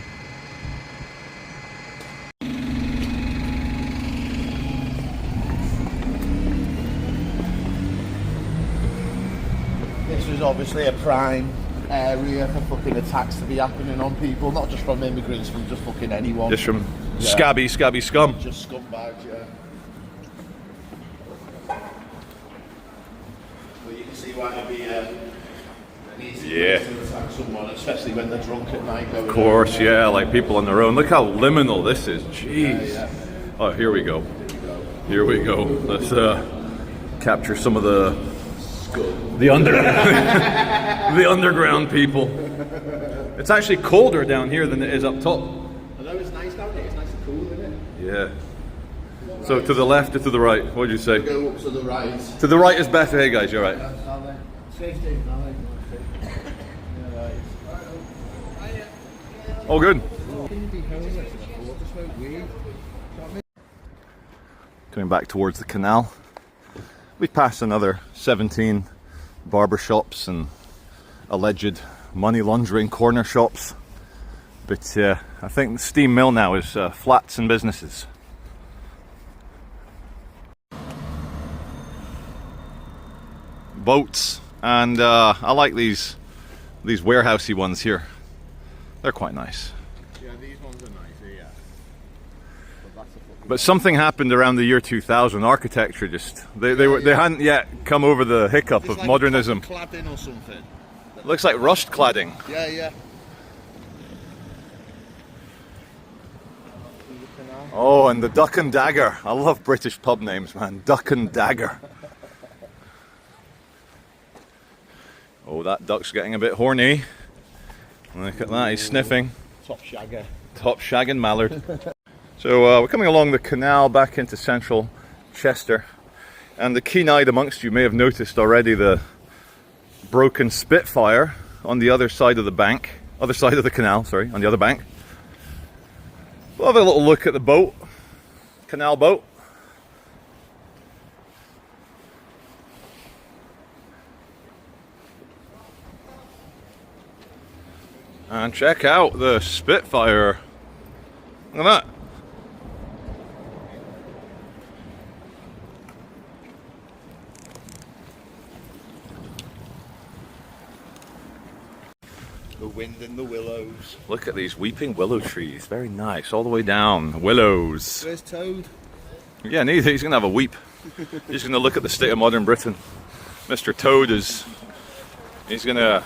This was obviously a prime area for fucking attacks to be happening on people, not just from immigrants, from just fucking anyone. Just from scabby scum. Just scumbags, yeah. But you can see why it'd be an easy place to attack someone, especially when they're drunk at night. Of course, yeah, like people on their own. Look how liminal this is. Jeez. Oh, here we go. Here we go. Let's capture some of the the underground people. It's actually colder down here than it is up top. I know it's nice down here. It's nice and cool, isn't it? Yeah. So to the left or to the right? What did you say? Go up to the right. To the right is better. Hey guys, you're right. All good. Coming back towards the canal. We passed another 17 barber shops and alleged money laundering corner shops. But I think the steam mill now is flats and businesses. Boats, and I like these warehousey ones here. They're quite nice. Yeah, these ones are nice, yeah. But something happened around the year 2000. Architecture just they hadn't yet come over the hiccup of like modernism. Cladding or something. Looks like rust cladding. Yeah, yeah. Oh, and the Duck and Dagger. I love British pub names, man. Duck and Dagger. Oh, that duck's getting a bit horny. Look at that, he's sniffing. Top shagger. Top shagging mallard. So we're coming along the canal back into central Chester. And the keen-eyed amongst you may have noticed already the broken Spitfire on the other side of the bank. Other side of the canal, sorry, on the other bank. We'll have a little look at the boat. Canal boat. And check out the Spitfire. Look at that. The wind in the willows. Look at these weeping willow trees. Very nice. All the way down. Willows. Where's Toad? Yeah, neither. He's going to have a weep. He's going to look at the state of modern Britain. Mr. Toad is... He's going to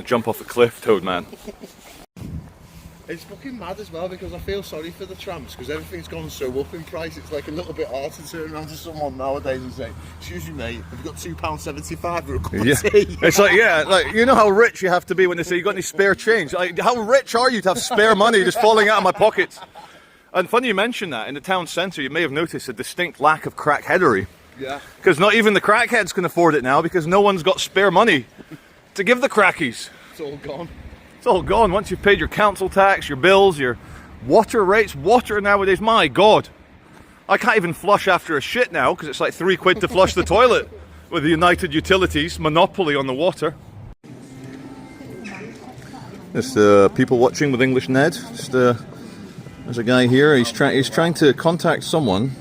jump off a cliff, Toad man. It's fucking mad as well because I feel sorry for the tramps because everything's gone so up in price. It's like a little bit hard to turn around to someone nowadays and say, "Excuse me, mate, have you got £2.75 for a cup of tea?" It's like, yeah, like, you know how rich you have to be when they say you got any spare change. Like, how rich are you to have spare money just falling out of my pockets? And funny you mention that. In the town centre, you may have noticed a distinct lack of crackheadery. Yeah. Because not even the crackheads can afford it now because no one's got spare money to give the crackies. It's all gone. It's all gone once you've paid your council tax, your bills, your water rates. Water nowadays, my God. I can't even flush after a shit now because it's like £3 to flush the toilet with the United Utilities monopoly on the water. Just people watching with English Ned. Just there's a guy here. He's trying to contact someone,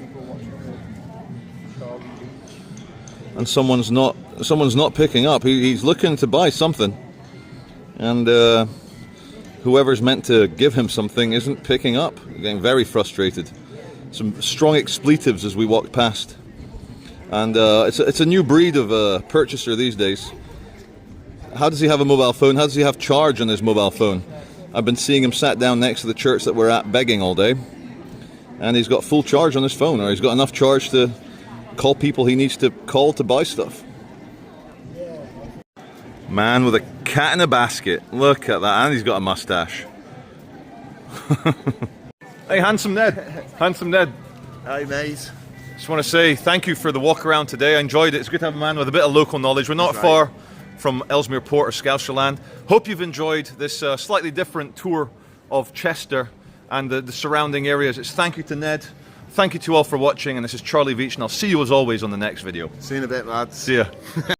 and someone's not picking up. He's looking to buy something. And whoever's meant to give him something isn't picking up. Getting very frustrated. Some strong expletives as we walked past. And it's a new breed of purchaser these days. How does he have a mobile phone? How does he have charge on his mobile phone? I've been seeing him sat down next to the church that we're at begging all day. And he's got full charge on his phone, or he's got enough charge to call people he needs to call to buy stuff. Man with a cat in a basket. Look at that. And he's got a mustache. Hey, Handsome Ned. Handsome Ned. Hi, mate. Just want to say thank you for the walk around today. I enjoyed it. It's good to have a man with a bit of local knowledge. We're not far from Ellesmere Port or Scousherland. Hope you've enjoyed this slightly different tour of Chester and the surrounding areas. It's thank you to Ned. Thank you to all for watching. And this is cveitch, and I'll see you as always on the next video. See you in a bit, lads. See ya.